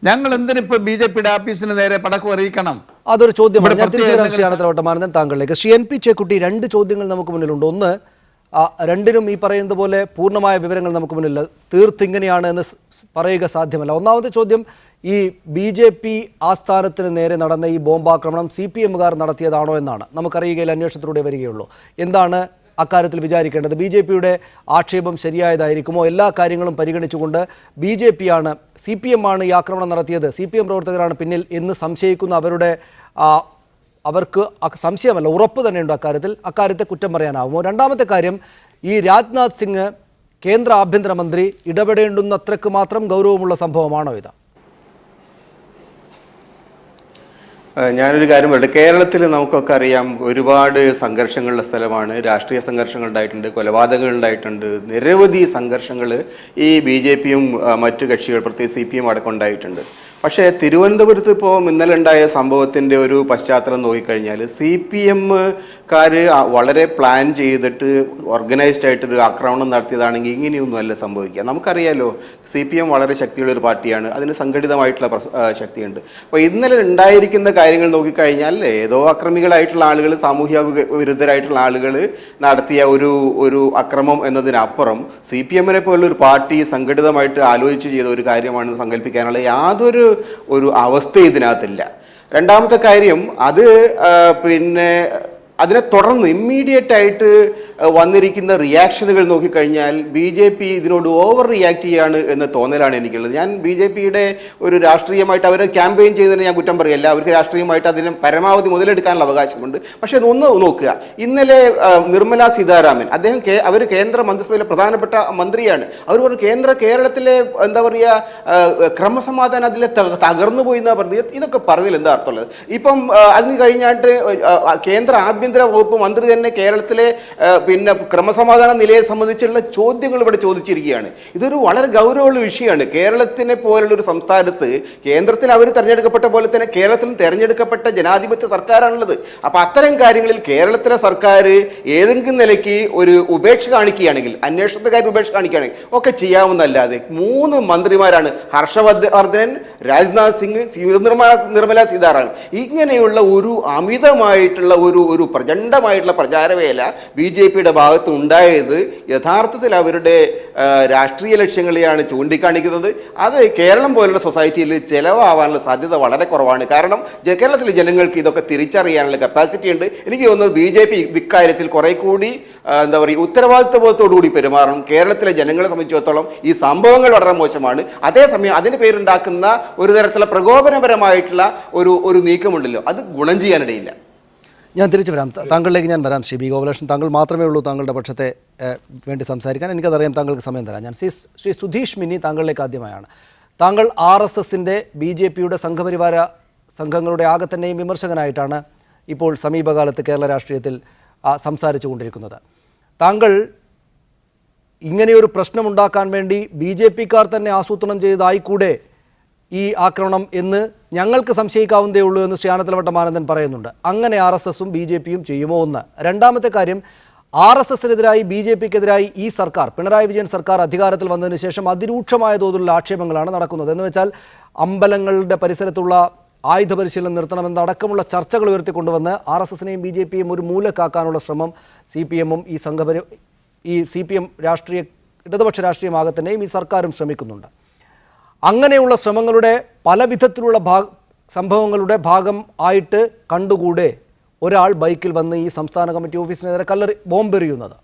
ഞങ്ങൾ എന്തിനിപ്പോൾ BJPയുടെ ഓഫീസിന് നേരെ പടക്കം അറിയിക്കണം? അതൊരു ചോദ്യമാണ്. താങ്കളിലേക്ക് ശ്രീ NP ചെക്കുട്ടി, 2 ചോദ്യങ്ങൾ നമുക്ക് മുന്നിലുണ്ട്. ഒന്ന്, രണ്ടിനും ഈ പറയുന്നത് പോലെ പൂർണ്ണമായ വിവരങ്ങൾ നമുക്ക് മുന്നിൽ തീർത്തിങ്ങനെയാണ് എന്ന് പറയുക സാധ്യമല്ല. ഒന്നാമത്തെ ചോദ്യം, ഈ BJP ആസ്ഥാനത്തിന് നേരെ നടന്ന ഈ ബോംബാക്രമണം CPMകാർ നടത്തിയതാണോ എന്നാണ്. നമുക്കറിയുകയിൽ അന്വേഷണത്തിലൂടെ വരികയുള്ളൂ. എന്താണ് അക്കാര്യത്തിൽ വിചാരിക്കേണ്ടത്? BJPയുടെ ആക്ഷേപം ശരിയായതായിരിക്കുമോ? എല്ലാ കാര്യങ്ങളും പരിഗണിച്ചുകൊണ്ട് BJP CPM ആണ് ഈ ആക്രമണം നടത്തിയത്, CPM പ്രവർത്തകരാണ് പിന്നിൽ എന്ന് സംശയിക്കുന്ന അവർക്ക് സംശയമല്ല, ഉറപ്പ് തന്നെയുണ്ട് അക്കാര്യത്തെ കുറ്റം പറയാനാവുമോ? രണ്ടാമത്തെ കാര്യം, ഈ രാജ്നാഥ് സിംഗ് കേന്ദ്ര ആഭ്യന്തരമന്ത്രി ഇടപെടേണ്ടുന്നത്രക്ക് മാത്രം ഗൗരവമുള്ള സംഭവമാണോ ഇത്? ഞാനൊരു കാര്യം പറയട്ടെ. കേരളത്തിൽ നമുക്കൊക്കെ അറിയാം, ഒരുപാട് സംഘർഷങ്ങളുള്ള സ്ഥലമാണ്. രാഷ്ട്രീയ സംഘർഷങ്ങൾ ഉണ്ടായിട്ടുണ്ട്, കൊലപാതകങ്ങൾ ഉണ്ടായിട്ടുണ്ട്, നിരവധി സംഘർഷങ്ങൾ ഈ BJPയും മറ്റു കക്ഷികൾ പ്രത്യേകിച്ച് CPM അടക്കം ഉണ്ടായിട്ടുണ്ട്. പക്ഷേ തിരുവനന്തപുരത്ത് ഇപ്പോൾ ഇന്നലെ ഉണ്ടായ സംഭവത്തിൻ്റെ ഒരു പശ്ചാത്തലം നോക്കിക്കഴിഞ്ഞാൽ CPMകാർ വളരെ പ്ലാൻ ചെയ്തിട്ട് ഓർഗനൈസ്ഡ് ആയിട്ടൊരു ആക്രമണം നടത്തിയതാണെങ്കിൽ ഇങ്ങനെയൊന്നും അല്ല സംഭവിക്കുക. നമുക്കറിയാലോ, CPM വളരെ ശക്തിയുള്ള ഒരു പാർട്ടിയാണ്, അതിന് സംഘടിതമായിട്ടുള്ള ശക്തിയുണ്ട്. അപ്പോൾ ഇന്നലെ ഉണ്ടായിരിക്കുന്ന കാര്യങ്ങൾ നോക്കിക്കഴിഞ്ഞാൽ ഏതോ അക്രമികളായിട്ടുള്ള ആളുകൾ, സാമൂഹ്യ വിരുദ്ധരായിട്ടുള്ള ആളുകൾ നടത്തിയ ഒരു അക്രമം എന്നതിനപ്പുറം CPMനെ പോലുള്ള ഒരു പാർട്ടി സംഘടിതമായിട്ട് ആലോചിച്ച് ചെയ്ത ഒരു കാര്യമാണെന്ന് സങ്കല്പിക്കാനുള്ള യാതൊരു അവസ്ഥ ഇതിനകത്തില്ല. രണ്ടാമത്തെ കാര്യം, അത് അതിനെ തുടർന്ന് ഇമ്മീഡിയറ്റ് ആയിട്ട് വന്നിരിക്കുന്ന റിയാക്ഷനുകൾ നോക്കിക്കഴിഞ്ഞാൽ BJP ഇതിനോട് ഓവർ റിയാക്ട് ചെയ്യാണ് എന്ന തോന്നലാണ് എനിക്കുള്ളത്. ഞാൻ BJPയുടെ ഒരു രാഷ്ട്രീയമായിട്ട് അവർ ക്യാമ്പയിൻ ചെയ്യുന്നതിന് ഞാൻ കുറ്റം പറയല്ല, അവർക്ക് രാഷ്ട്രീയമായിട്ട് അതിന് പരമാവധി മുതലെടുക്കാനുള്ള അവകാശമുണ്ട്. പക്ഷേ ഒന്ന് നോക്കുക, ഇന്നലെ നിർമ്മല സീതാരാമൻ അവർ കേന്ദ്ര മന്ത്രിസഭയിലെ പ്രധാനപ്പെട്ട മന്ത്രിയാണ്. അവർ പറഞ്ഞു കേരളത്തിലെ എന്താ പറയുക ക്രമസമാധാനം അതിലെ തകർന്നു പോയി എന്നാ പറഞ്ഞത്. ഇതൊക്കെ പറഞ്ഞതിൽ എന്താ അർത്ഥമുള്ളത്? ഇപ്പം അതിന് കഴിഞ്ഞായിട്ട് കേന്ദ്ര ആഭ്യന്തര ആഭ്യന്തര വകുപ്പ് മന്ത്രി തന്നെ കേരളത്തിലെ പിന്നെ ക്രമസമാധാന നിലയെ സംബന്ധിച്ചുള്ള ചോദ്യങ്ങൾ ഇവിടെ ചോദിച്ചിരിക്കുകയാണ്. ഇതൊരു വളരെ ഗൗരവമുള്ള വിഷയമാണ്. കേരളത്തിനെ പോലുള്ള ഒരു സംസ്ഥാനത്ത് കേന്ദ്രത്തിൽ അവർ തെരഞ്ഞെടുക്കപ്പെട്ട പോലെ തന്നെ കേരളത്തിലും തെരഞ്ഞെടുക്കപ്പെട്ട ജനാധിപത്യ സർക്കാരാണുള്ളത്. അപ്പോൾ അത്തരം കാര്യങ്ങളിൽ കേരളത്തിലെ സർക്കാർ ഏതെങ്കിലും നിലയ്ക്ക് ഒരു ഉപേക്ഷ കാണിക്കുകയാണെങ്കിൽ, അന്വേഷണക്കാർ ഉപേക്ഷ കാണിക്കുകയാണെങ്കിൽ ഒക്കെ ചെയ്യാവുന്നല്ലാതെ 3 മന്ത്രിമാരാണ്, ഹർഷവർദ്ധൻ, രാജ്നാഥ് സിംഗ്, നിർമ്മല സീതാരാമൻ, ഇങ്ങനെയുള്ള ഒരു അമിതമായിട്ടുള്ള ഒരു പ്രചണ്ഡമായിട്ടുള്ള പ്രചാരവേല BJPയുടെ ഭാഗത്ത് ഉണ്ടായത് യഥാർത്ഥത്തിൽ അവരുടെ രാഷ്ട്രീയ ലക്ഷ്യങ്ങളെയാണ് ചൂണ്ടിക്കാണിക്കുന്നത്. അത് കേരളം പോലുള്ള സൊസൈറ്റിയിൽ ചിലവാകാനുള്ള സാധ്യത വളരെ കുറവാണ്. കാരണം കേരളത്തിലെ ജനങ്ങൾക്ക് ഇതൊക്കെ തിരിച്ചറിയാനുള്ള കപ്പാസിറ്റി ഉണ്ട്. എനിക്ക് തോന്നുന്നത് BJP ഇക്കാര്യത്തിൽ കുറെ കൂടി എന്താ പറയുക ഉത്തരവാദിത്വബോധത്തോടുകൂടി പെരുമാറണം. കേരളത്തിലെ ജനങ്ങളെ സംബന്ധിച്ചിടത്തോളം ഈ സംഭവങ്ങൾ വളരെ മോശമാണ്. അതേസമയം അതിന് പേരുണ്ടാക്കുന്ന ഒരു തരത്തിലുള്ള പ്രകോപനപരമായിട്ടുള്ള ഒരു നീക്കമുണ്ടല്ലോ, അത് ഗുണം ചെയ്യാനിടയില്ല. ഞാൻ തിരിച്ചു വരാം, താങ്കളിലേക്ക് ഞാൻ വരാം. ശ്രീ B. ഗോപാലകൃഷ്ണൻ, താങ്കൾ മാത്രമേ ഉള്ളൂ താങ്കളുടെ പക്ഷത്തെ വേണ്ടി സംസാരിക്കാൻ. എനിക്കതറിയാം, താങ്കൾക്ക് സമയം തരാം. ഞാൻ ശ്രീ സുധീഷ് മിന്നി, താങ്കളിലേക്ക് ആദ്യമായാണ്. താങ്കൾ RSSൻ്റെ BJPയുടെ സംഘപരിവാര സംഘങ്ങളുടെ ആകെ തന്നെയും വിമർശകനായിട്ടാണ് ഇപ്പോൾ സമീപകാലത്ത് കേരള രാഷ്ട്രീയത്തിൽ സംസാരിച്ചു കൊണ്ടിരിക്കുന്നത്. താങ്കൾ ഇങ്ങനെയൊരു പ്രശ്നമുണ്ടാക്കാൻ വേണ്ടി BJPക്കാർ തന്നെ ആസൂത്രണം ചെയ്തതായിക്കൂടെ ഈ ആക്രമണം എന്ന് ഞങ്ങൾക്ക് സംശയിക്കാവുന്നതേ ഉള്ളൂ എന്ന് ശ്രീ ആനത്തലവട്ടം ആനന്ദൻ പറയുന്നുണ്ട്. അങ്ങനെ RSSും BJPയും ചെയ്യുമോ ഒന്ന്. രണ്ടാമത്തെ കാര്യം, RSSനെതിരായി BJPക്കെതിരായി ഈ സർക്കാർ, പിണറായി വിജയൻ സർക്കാർ അധികാരത്തിൽ വന്നതിന് ശേഷം അതിരൂക്ഷമായ തോതിലുള്ള ആക്ഷേപങ്ങളാണ് നടക്കുന്നത്. എന്ന് വെച്ചാൽ അമ്പലങ്ങളുടെ പരിസരത്തുള്ള ആയുധ പരിശീലനം നിർത്തണമെന്നടക്കമുള്ള ചർച്ചകൾ ഉയർത്തിക്കൊണ്ടുവന്ന് RSSനെയും BJPയും ഒരു മൂലക്കാക്കാനുള്ള ശ്രമം CPMും ഈ CPM രാഷ്ട്രീയ ഇടതുപക്ഷ രാഷ്ട്രീയമാകെ തന്നെയും ഈ സർക്കാരും ശ്രമിക്കുന്നുണ്ട്. അങ്ങനെയുള്ള ശ്രമങ്ങളുടെ പല വിധത്തിലുള്ള സംഭവങ്ങളുടെ ഭാഗം ആയിട്ട് കണ്ടുകൂടെ ഒരാൾ ബൈക്കിൽ വന്ന് ഈ സംസ്ഥാന കമ്മിറ്റി ഓഫീസിനെതിരെ ബോംബെറിയുന്നത്?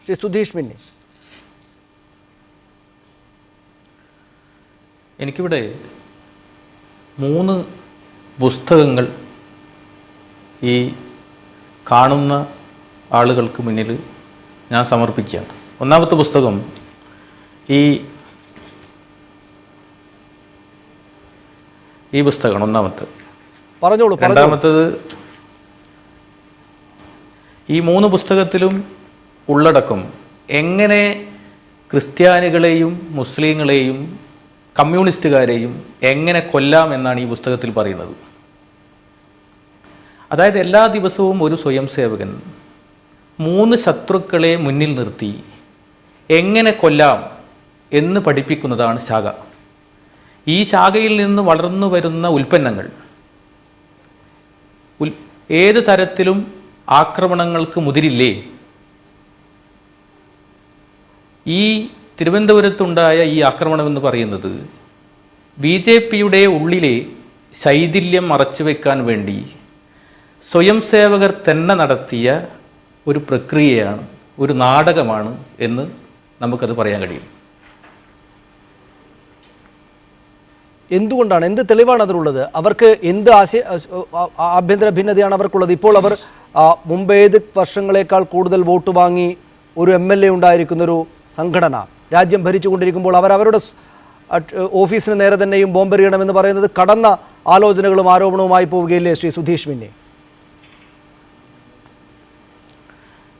ശ്രീ സുധീഷ് മിന്നി. എനിക്കിവിടെ 3 പുസ്തകങ്ങൾ ഈ കാണുന്ന ആളുകൾക്ക് മുന്നിൽ ഞാൻ സമർപ്പിക്കുകയാണ്. ഒന്നാമത്തെ പുസ്തകം ഈ പുസ്തകമാണ് ഒന്നാമത്തെ. പറഞ്ഞോളൂ. രണ്ടാമത്തത്, ഈ 3 പുസ്തകത്തിലും ഉള്ളടക്കം എങ്ങനെ ക്രിസ്ത്യാനികളെയും മുസ്ലിങ്ങളെയും കമ്മ്യൂണിസ്റ്റുകാരെയും എങ്ങനെ കൊല്ലാം എന്നാണ് ഈ പുസ്തകത്തിൽ പറയുന്നത്. അതായത് എല്ലാ ദിവസവും ഒരു സ്വയം സേവകൻ 3 ശത്രുക്കളെ മുന്നിൽ നിർത്തി എങ്ങനെ കൊല്ലാം എന്ന് പഠിപ്പിക്കുന്നതാണ് ശാഖ. ഈ ശാഖയിൽ നിന്ന് വളർന്നു വരുന്ന ഉൽപ്പന്നങ്ങൾ ഏത് തരത്തിലും ആക്രമണങ്ങൾക്ക് മുതിരില്ലേ? ഈ തിരുവനന്തപുരത്തുണ്ടായ ഈ ആക്രമണം എന്ന് പറയുന്നത് BJPയുടെ ഉള്ളിലെ ശൈഥില്യം മറച്ചുവെക്കാൻ വേണ്ടി സ്വയം സേവകർ തന്നെ നടത്തിയ ഒരു പ്രക്രിയയാണ്, ഒരു നാടകമാണ് എന്ന് നമുക്കത് പറയാൻ കഴിയും. എന്തുകൊണ്ടാണ്, എന്ത് തെളിവാണ് അതിനുള്ളത്? അവർക്ക് എന്ത് ആഭ്യന്തര ഭിന്നതയാണ് അവർക്കുള്ളത്? ഇപ്പോൾ അവർ മുമ്പ് ഏത് വർഷങ്ങളെക്കാൾ കൂടുതൽ വോട്ട് വാങ്ങി ഒരു MLA ഉണ്ടായിരിക്കുന്നൊരു സംഘടന രാജ്യം ഭരിച്ചുകൊണ്ടിരിക്കുമ്പോൾ അവരവരുടെ ഓഫീസിന് നേരെ തന്നെയും ബോംബെറിയണമെന്ന് പറയുന്നത് കടന്ന ആലോചനകളും ആരോപണവുമായി പോവുകയില്ലേ ശ്രീ സുധീഷ് മിന്നി?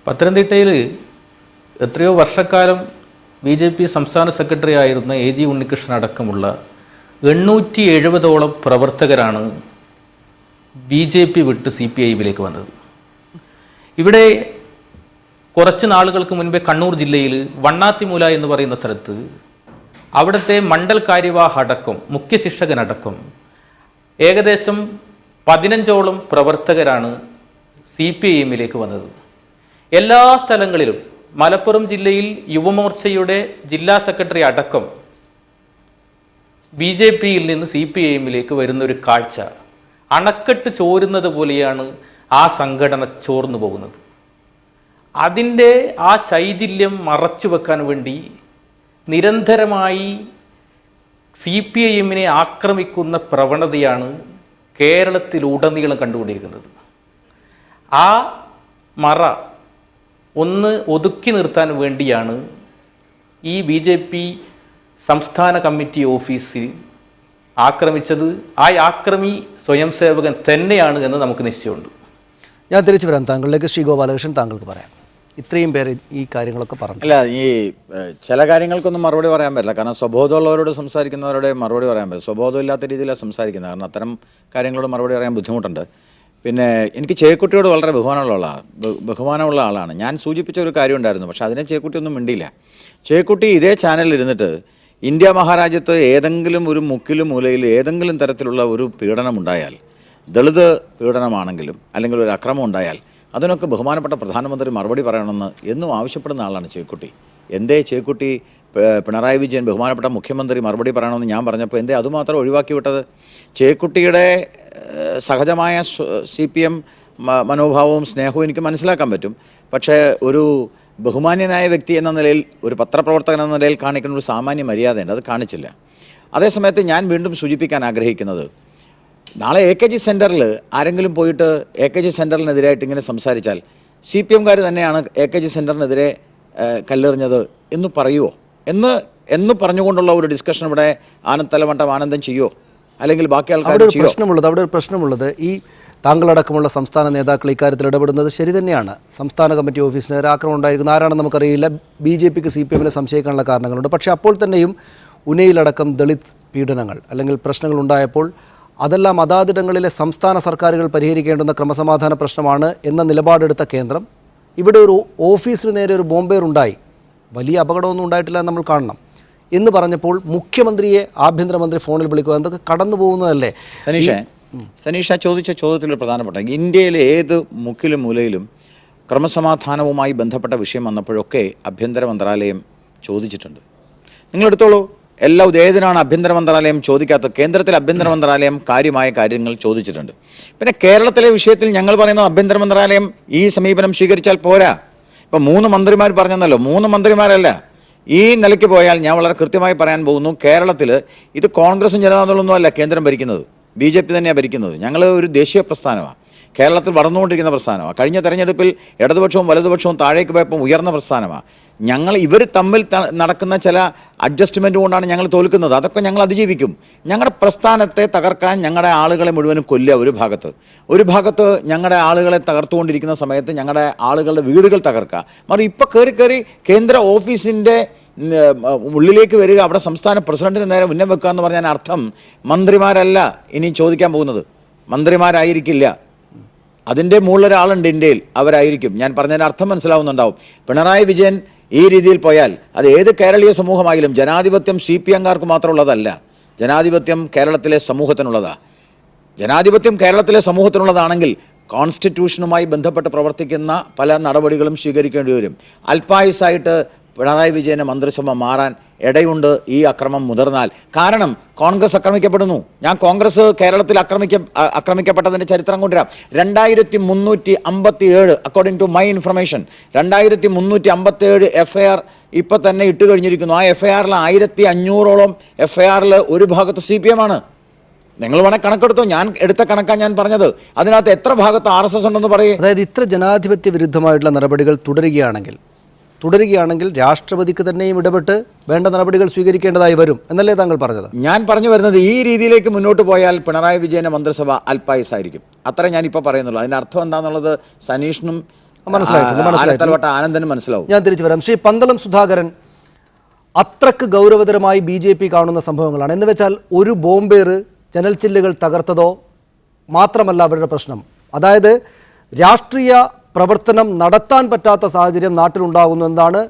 പത്തനംതിട്ടയിൽ എത്രയോ വർഷക്കാലം BJP സംസ്ഥാന സെക്രട്ടറി ആയിരുന്ന AG ഉണ്ണികൃഷ്ണൻ അടക്കമുള്ള 870ഓളം പ്രവർത്തകരാണ് BJP വിട്ട് CPIയിലേക്ക് വന്നത്. ഇവിടെ കുറച്ച് നാളുകൾക്ക് മുൻപേ കണ്ണൂർ ജില്ലയിൽ വണ്ണാത്തിമൂല എന്ന് പറയുന്ന സ്ഥലത്ത് അവിടുത്തെ മണ്ഡൽ കാര്യവാഹ് അടക്കം മുഖ്യ ശിക്ഷകനടക്കം ഏകദേശം 15ഓളം പ്രവർത്തകരാണ് CPIയിലേക്ക് വന്നത്. എല്ലാ സ്ഥലങ്ങളിലും മലപ്പുറം ജില്ലയിൽ യുവമോർച്ചയുടെ ജില്ലാ സെക്രട്ടറി അടക്കം BJPയിൽ നിന്ന് CPIയിലേക്ക് വരുന്നൊരു കാഴ്ച അണക്കെട്ട് ചോരുന്നത് പോലെയാണ് ആ സംഘടന ചോർന്നു പോകുന്നത്. അതിൻ്റെ ആ ശൈഥില്യം മറച്ചു വെക്കാൻ വേണ്ടി നിരന്തരമായി CPIഎമ്മിനെ ആക്രമിക്കുന്ന പ്രവണതയാണ് കേരളത്തിലുടനീളം കണ്ടുകൊണ്ടിരിക്കുന്നത്. ആ മറ ഒന്ന് ഒതുക്കി നിർത്താൻ വേണ്ടിയാണ് ഈ BJP സംസ്ഥാന കമ്മിറ്റി ഓഫീസിൽ ആക്രമിച്ചത് ആ ആക്രമി സ്വയം സേവകൻ തന്നെയാണ് എന്ന് നമുക്ക് നിശ്ചയമുണ്ട്. ഞാൻ തിരിച്ചു വരാം താങ്കളിലേക്ക്. ശ്രീ ഗോപാലകൃഷ്ണൻ, താങ്കൾക്ക് പറയാം. ഇത്രയും പേര് ഈ കാര്യങ്ങളൊക്കെ പറഞ്ഞു. അല്ല, ഈ ചില കാര്യങ്ങൾക്കൊന്നും മറുപടി പറയാൻ പറ്റില്ല. കാരണം സ്വബോധമുള്ളവരോട് സംസാരിക്കുന്നവരുടെ മറുപടി പറയാൻ പറ്റില്ല. സ്വബോധമില്ലാത്ത രീതിയിലാണ് സംസാരിക്കുന്നത്. കാരണം അത്തരം കാര്യങ്ങളോട് മറുപടി പറയാൻ ബുദ്ധിമുട്ടുണ്ട്. പിന്നെ എനിക്ക് ചേക്കുട്ടിയോട് വളരെ ബഹുമാനമുള്ള ആളാണ്. ഞാൻ സൂചിപ്പിച്ച ഒരു കാര്യം ഉണ്ടായിരുന്നു, പക്ഷേ അതിനെ ചേക്കുട്ടി ഒന്നും മിണ്ടിയില്ല. ചേക്കുട്ടി ഇതേ ചാനലിൽ ഇരുന്നിട്ട് ഇന്ത്യ മഹാരാജ്യത്ത് ഏതെങ്കിലും ഒരു മുക്കിലും മൂലയിൽ ഏതെങ്കിലും തരത്തിലുള്ള ഒരു പീഡനമുണ്ടായാൽ, ദളിത് പീഡനമാണെങ്കിലും അല്ലെങ്കിൽ ഒരു അക്രമം ഉണ്ടായാൽ അതിനൊക്കെ ബഹുമാനപ്പെട്ട പ്രധാനമന്ത്രി മറുപടി പറയണമെന്ന് എന്നും ആവശ്യപ്പെടുന്ന ആളാണ് ചേക്കുട്ടി. എന്തേ ചേക്കുട്ടി പിണറായി വിജയൻ ബഹുമാനപ്പെട്ട മുഖ്യമന്ത്രി മറുപടി പറയണമെന്ന് ഞാൻ പറഞ്ഞപ്പോൾ എന്തേ അതുമാത്രം ഒഴിവാക്കി വിട്ടത്? ചേക്കുട്ടിയുടെ സഹജമായ CPM മനോഭാവവും സ്നേഹവും എനിക്ക് മനസ്സിലാക്കാൻ പറ്റും. പക്ഷേ ഒരു ബഹുമാന്യനായ വ്യക്തി എന്ന നിലയിൽ, ഒരു പത്രപ്രവർത്തകൻ എന്ന നിലയിൽ കാണിക്കുന്ന ഒരു സാമാന്യ മര്യാദയുണ്ട്, അത് കാണിച്ചില്ല. അതേസമയത്ത് ഞാൻ വീണ്ടും സൂചിപ്പിക്കാൻ ആഗ്രഹിക്കുന്നത്, നാളെ AKG സെൻറ്ററിൽ ആരെങ്കിലും പോയിട്ട് AKG സെൻറ്ററിനെതിരായിട്ട് ഇങ്ങനെ സംസാരിച്ചാൽ CPMകാർ തന്നെയാണ് AKG സെൻറ്ററിനെതിരെ കല്ലെറിഞ്ഞത് എന്ന് പറയുമോ എന്ന് പറഞ്ഞുകൊണ്ടുള്ള ഒരു ഡിസ്കഷൻ ഇവിടെ തലവട്ടം ആനന്ദൻ ചെയ്യുമോ, അല്ലെങ്കിൽ ബാക്കി ആൾക്കാർ അവിടെ ഒരു പ്രശ്നമുള്ളത് ഈ താങ്കളടക്കമുള്ള സംസ്ഥാന നേതാക്കൾ ഇക്കാര്യത്തിൽ ഇടപെടുന്നത് ശരി തന്നെയാണ്. സംസ്ഥാന കമ്മിറ്റി ഓഫീസിന് നേരെ ആക്രമണം ഉണ്ടായിരിക്കുന്ന ആരാണെന്ന് നമുക്കറിയില്ല. BJPക്ക് CPMനെ സംശയിക്കാനുള്ള കാരണങ്ങളുണ്ട്. പക്ഷേ അപ്പോൾ തന്നെയും ഉനയിലടക്കം ദളിത് പീഡനങ്ങൾ അല്ലെങ്കിൽ പ്രശ്നങ്ങൾ ഉണ്ടായപ്പോൾ അതെല്ലാം അതാതിടങ്ങളിലെ സംസ്ഥാന സർക്കാരുകൾ പരിഹരിക്കേണ്ടുന്ന ക്രമസമാധാന പ്രശ്നമാണ് എന്ന നിലപാടെടുത്ത കേന്ദ്രം ഇവിടെ ഒരു ഓഫീസിന് നേരെ ഒരു ബോംബേറുണ്ടായി, വലിയ അപകടമൊന്നും ഉണ്ടായിട്ടില്ല എന്ന് നമ്മൾ കാണണം എന്ന് പറഞ്ഞപ്പോൾ മുഖ്യമന്ത്രിയെ ആഭ്യന്തരമന്ത്രി ഫോണിൽ വിളിക്കുക എന്നതൊക്കെ കടന്നു പോകുന്നതല്ലേ? സനീഷ ചോദിച്ച ചോദ്യത്തിൽ പ്രധാനപ്പെട്ട, ഇന്ത്യയിലെ ഏത് മുക്കിലും മൂലയിലും ക്രമസമാധാനവുമായി ബന്ധപ്പെട്ട വിഷയം വന്നപ്പോഴൊക്കെ ആഭ്യന്തര മന്ത്രാലയം ചോദിച്ചിട്ടുണ്ട്. നിങ്ങളെടുത്തോളൂ, ഏതിനാണ് ആഭ്യന്തര മന്ത്രാലയം ചോദിക്കാത്തത്? കേന്ദ്രത്തിലെ ആഭ്യന്തര മന്ത്രാലയം കാര്യമായ കാര്യങ്ങൾ ചോദിച്ചിട്ടുണ്ട്. പിന്നെ കേരളത്തിലെ വിഷയത്തിൽ ഞങ്ങൾ പറയുന്ന ആഭ്യന്തര മന്ത്രാലയം ഈ സമീപനം സ്വീകരിച്ചാൽ പോരാ. ഇപ്പം 3 മന്ത്രിമാർ പറഞ്ഞല്ലോ, 3 മന്ത്രിമാരല്ല. ഈ നിലയ്ക്ക് പോയാൽ ഞാൻ വളരെ കൃത്യമായി പറയാൻ പോകുന്നു, കേരളത്തിൽ ഇത് കോൺഗ്രസും ജനതാദളൊന്നും അല്ല കേന്ദ്രം ഭരിക്കുന്നത്, BJP തന്നെയാണ് ഭരിക്കുന്നത്. ഞങ്ങൾ ഒരു ദേശീയ പ്രസ്ഥാനമാണ്, കേരളത്തിൽ വളർന്നുകൊണ്ടിരിക്കുന്ന പ്രസ്ഥാനമാണ്. കഴിഞ്ഞ തെരഞ്ഞെടുപ്പിൽ ഇടതുപക്ഷവും വലതുപക്ഷവും താഴേക്ക് പോയപ്പോൾ ഉയർന്ന പ്രസ്ഥാനമാണ്. ഇവർ തമ്മിൽ നടക്കുന്ന ചില അഡ്ജസ്റ്റ്മെൻറ്റ് കൊണ്ടാണ് ഞങ്ങൾ തോൽക്കുന്നത്. അതൊക്കെ ഞങ്ങൾ അതിജീവിക്കും. ഞങ്ങളുടെ പ്രസ്ഥാനത്തെ തകർക്കാൻ ഞങ്ങളുടെ ആളുകളെ മുഴുവനും കൊല്ലുക ഒരു ഭാഗത്ത് ഞങ്ങളുടെ ആളുകളെ തകർത്തുകൊണ്ടിരിക്കുന്ന സമയത്ത് ഞങ്ങളുടെ ആളുകളുടെ വീടുകൾ തകർക്കുക. മറി ഇപ്പോൾ കയറി കേന്ദ്ര ഓഫീസിൻ്റെ ഉള്ളിലേക്ക് വരിക, അവിടെ സംസ്ഥാന പ്രസിഡന്റിന് നേരെ ഉന്നം വെക്കുക എന്ന് പറഞ്ഞാൽ അർത്ഥം മന്ത്രിമാരല്ല ഇനി ചോദിക്കാൻ പോകുന്നത്, മന്ത്രിമാരായിരിക്കില്ല. അതിൻ്റെ മുകളിലൊരാളുണ്ട് ഇന്ത്യയിൽ, അവരായിരിക്കും. ഞാൻ പറഞ്ഞതിൻ്റെ അർത്ഥം മനസ്സിലാവുന്നുണ്ടാവും. പിണറായി വിജയൻ ഈ രീതിയിൽ പോയാൽ അത് ഏത് കേരളീയ സമൂഹമായാലും, ജനാധിപത്യം CPMകാർക്ക് മാത്രമുള്ളതല്ല, ജനാധിപത്യം കേരളത്തിലെ സമൂഹത്തിനുള്ളതാണ്. ജനാധിപത്യം കേരളത്തിലെ സമൂഹത്തിനുള്ളതാണെങ്കിൽ കോൺസ്റ്റിറ്റ്യൂഷനുമായി ബന്ധപ്പെട്ട് പ്രവർത്തിക്കുന്ന പല നടപടികളും സ്വീകരിക്കേണ്ടി വരും. അല്പായുസായിട്ട് പിണറായി വിജയന് മന്ത്രിസഭ മാറാൻ ഇടയുണ്ട് ഈ അക്രമം മുതിർന്നാൽ. കാരണം കോൺഗ്രസ് ആക്രമിക്കപ്പെടുന്നു. ഞാൻ കോൺഗ്രസ് കേരളത്തിൽ ആക്രമിക്കപ്പെട്ടതിൻ്റെ ചരിത്രം കൊണ്ടുവരാം. 2357 according to my information 2357 FIR ഇപ്പം തന്നെ ഇട്ട് കഴിഞ്ഞിരിക്കുന്നു. ആ FIRൽ 1500ഓളം FIRൽ ഒരു ഭാഗത്ത് CPM ആണ്. നിങ്ങൾ വേണേൽ കണക്കെടുത്തോ, ഞാൻ എടുത്ത കണക്കാണ് ഞാൻ പറഞ്ഞത്. അതിനകത്ത് എത്ര ഭാഗത്ത് RSS ഉണ്ടെന്ന് പറയും. അതായത് ഇത്ര ജനാധിപത്യ വിരുദ്ധമായിട്ടുള്ള നടപടികൾ തുടരുകയാണെങ്കിൽ രാഷ്ട്രപതിക്ക് തന്നെയും ഇടപെട്ട് വേണ്ട നടപടികൾ സ്വീകരിക്കേണ്ടതായി വരും എന്നല്ലേ താങ്കൾ പറഞ്ഞത്? ഞാൻ പറഞ്ഞു വരുന്നത്, ഈ രീതിയിലേക്ക് മുന്നോട്ട് പോയാൽ പിണറായി വിജയന്റെ മന്ത്രിസഭ അല്പായുസായിരിക്കും. അത്ര ഞാനിപ്പോൾ പറയുന്നുള്ളൂ. അതിൻ്റെ അർത്ഥം എന്താണെന്നുള്ളത് സനീഷിനും മനസ്സിലായിട്ട് ആനന്ദനും മനസ്സിലാവും. ഞാൻ തിരിച്ചു വരാം. ശ്രീ പന്തളം സുധാകരൻ, അത്രക്ക് ഗൗരവതരമായി BJP കാണുന്ന സംഭവങ്ങളാണ് എന്ന് വെച്ചാൽ ഒരു ബോംബേറ് ജനൽ ചില്ലുകൾ തകർത്തതോ മാത്രമല്ല അവരുടെ പ്രശ്നം. അതായത് രാഷ്ട്രീയ പ്രവർത്തനം നടത്താൻ പറ്റാത്ത സാഹചര്യം നാട്ടിലുണ്ടാകുന്നു എന്നതാണ്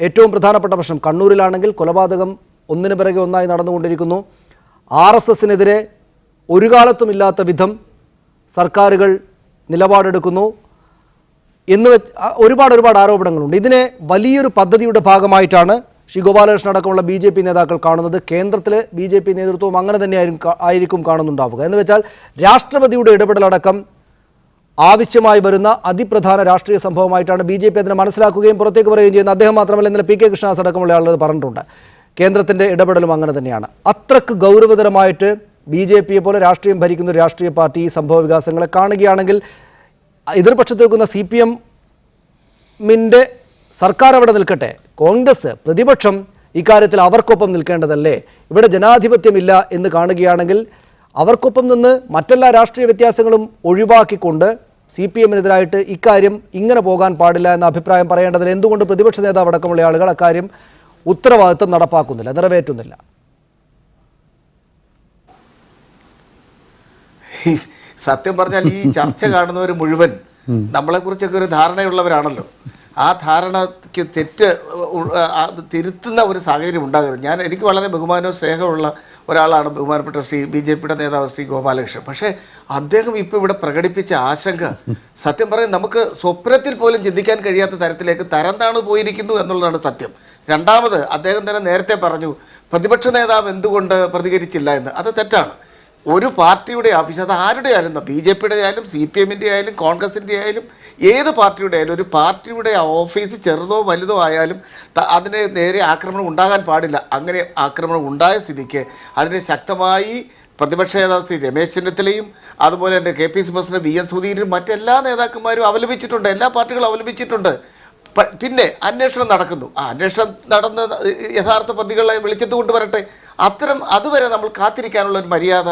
ഏറ്റവും പ്രധാനപ്പെട്ട പ്രശ്നം. കണ്ണൂരിലാണെങ്കിൽ കൊലപാതകം ഒന്നിനു പിറകെ ഒന്നായി നടന്നുകൊണ്ടിരിക്കുന്നു. RSSനെതിരെ ഒരു കാലത്തുമില്ലാത്ത വിധം സർക്കാരുകൾ നിലപാടെടുക്കുന്നു എന്ന് ഒരുപാട് ആരോപണങ്ങളുണ്ട്. ഇതിനെ വലിയൊരു പദ്ധതിയുടെ ഭാഗമായിട്ടാണ് ശ്രീ ഗോപാലകൃഷ്ണൻ അടക്കമുള്ള BJP നേതാക്കൾ കാണുന്നത്. കേന്ദ്രത്തിലെ BJP നേതൃത്വവും അങ്ങനെ തന്നെ ആയിരിക്കും കാണുന്നുണ്ടാവുക. എന്ന് വെച്ചാൽ രാഷ്ട്രപതിയുടെ ഇടപെടലടക്കം ആവശ്യമായി വരുന്ന അതിപ്രധാന രാഷ്ട്രീയ സംഭവമായിട്ടാണ് BJP അതിനെ മനസ്സിലാക്കുകയും പുറത്തേക്ക് പറയുകയും ചെയ്യുന്നത്. അദ്ദേഹം മാത്രമല്ല, ഇന്നലെ PK കൃഷ്ണദാസ് അടക്കമുള്ള ആളുകൾ പറഞ്ഞിട്ടുണ്ട്. കേന്ദ്രത്തിൻ്റെ ഇടപെടലും അങ്ങനെ തന്നെയാണ്. അത്രക്ക് ഗൗരവതരമായിട്ട് BJPയെ പോലെ രാഷ്ട്രീയം ഭരിക്കുന്ന ഒരു രാഷ്ട്രീയ പാർട്ടി ഈ സംഭവ വികാസങ്ങളെ കാണുകയാണെങ്കിൽ എതിർപക്ഷത്ത് നിൽക്കുന്ന CPMന്റെ സർക്കാർ അവിടെ നിൽക്കട്ടെ, കോൺഗ്രസ് പ്രതിപക്ഷം ഇക്കാര്യത്തിൽ അവർക്കൊപ്പം നിൽക്കേണ്ടതല്ലേ? ഇവിടെ ജനാധിപത്യമില്ല എന്ന് കാണുകയാണെങ്കിൽ അവർക്കൊപ്പം നിന്ന് മറ്റെല്ലാ രാഷ്ട്രീയ വ്യത്യാസങ്ങളും ഒഴിവാക്കിക്കൊണ്ട് CPM-നെതിരായിട്ട് ഇക്കാര്യം ഇങ്ങനെ പോകാൻ പാടില്ല എന്ന അഭിപ്രായം പറയേണ്ടതിൽ എന്തുകൊണ്ട് പ്രതിപക്ഷ നേതാവ് അടക്കമുള്ള ആളുകൾ അക്കാര്യം ഉത്തരവാദിത്വം നടപ്പാക്കുന്നില്ല, നിറവേറ്റുന്നില്ല? സത്യം പറഞ്ഞാൽ ഈ ചർച്ച കാണുന്നവർ മുഴുവൻ നമ്മളെക്കുറിച്ചൊക്കെ ഒരു ധാരണയുള്ളവരാണല്ലോ. ആ ധാരണയ്ക്ക് തിരുത്തുന്ന ഒരു സാഹചര്യം ഉണ്ടാകരുത്. എനിക്ക് വളരെ ബഹുമാനവും സ്നേഹമുള്ള ഒരാളാണ് ബഹുമാനപ്പെട്ട BJPയുടെ നേതാവ് ശ്രീ ഗോപാലകൃഷ്ണൻ. പക്ഷേ അദ്ദേഹം ഇപ്പോൾ ഇവിടെ പ്രകടിപ്പിച്ച ആശങ്ക സത്യം പറയാൻ നമുക്ക് സ്വപ്നത്തിൽ പോലും ചിന്തിക്കാൻ കഴിയാത്ത തരത്തിലേക്ക് തരം താണു പോയിരിക്കുന്നു എന്നുള്ളതാണ് സത്യം. രണ്ടാമത് അദ്ദേഹം തന്നെ നേരത്തെ പറഞ്ഞു പ്രതിപക്ഷ നേതാവ് എന്തുകൊണ്ട് പ്രതികരിച്ചില്ല എന്ന്. അത് തെറ്റാണ്. ഒരു പാർട്ടിയുടെ ഓഫീസ്, അത് ആരുടെ ആയാലും, BJPയുടെ ആയാലും CPM-ൻ്റെ ആയാലും കോൺഗ്രസിൻ്റെ ആയാലും ഏത് പാർട്ടിയുടെ ആയാലും, ഒരു പാർട്ടിയുടെ ഓഫീസ് ചെറുതോ വലുതോ ആയാലും അതിന് നേരെ ആക്രമണം ഉണ്ടാകാൻ പാടില്ല. അങ്ങനെ ആക്രമണം ഉണ്ടായ സ്ഥിതിക്ക് അതിനെ ശക്തമായി പ്രതിപക്ഷ നേതാവ് ശ്രീ രമേശ് ചെന്നിത്തലയും അതുപോലെ തന്നെ KPC പ്രസിഡന്റ് VN സുധീരനും മറ്റെല്ലാ നേതാക്കന്മാരും അവലംബിച്ചിട്ടുണ്ട്, എല്ലാ പാർട്ടികളും അവലംബിച്ചിട്ടുണ്ട്. പിന്നെ അന്വേഷണം നടക്കുന്നു. ആ അന്വേഷണം നടന്ന് യഥാർത്ഥ പ്രതികളെ വെളിച്ചത്ത് കൊണ്ടുവരട്ടെ. അതുവരെ നമ്മൾ കാത്തിരിക്കാനുള്ള ഒരു മര്യാദ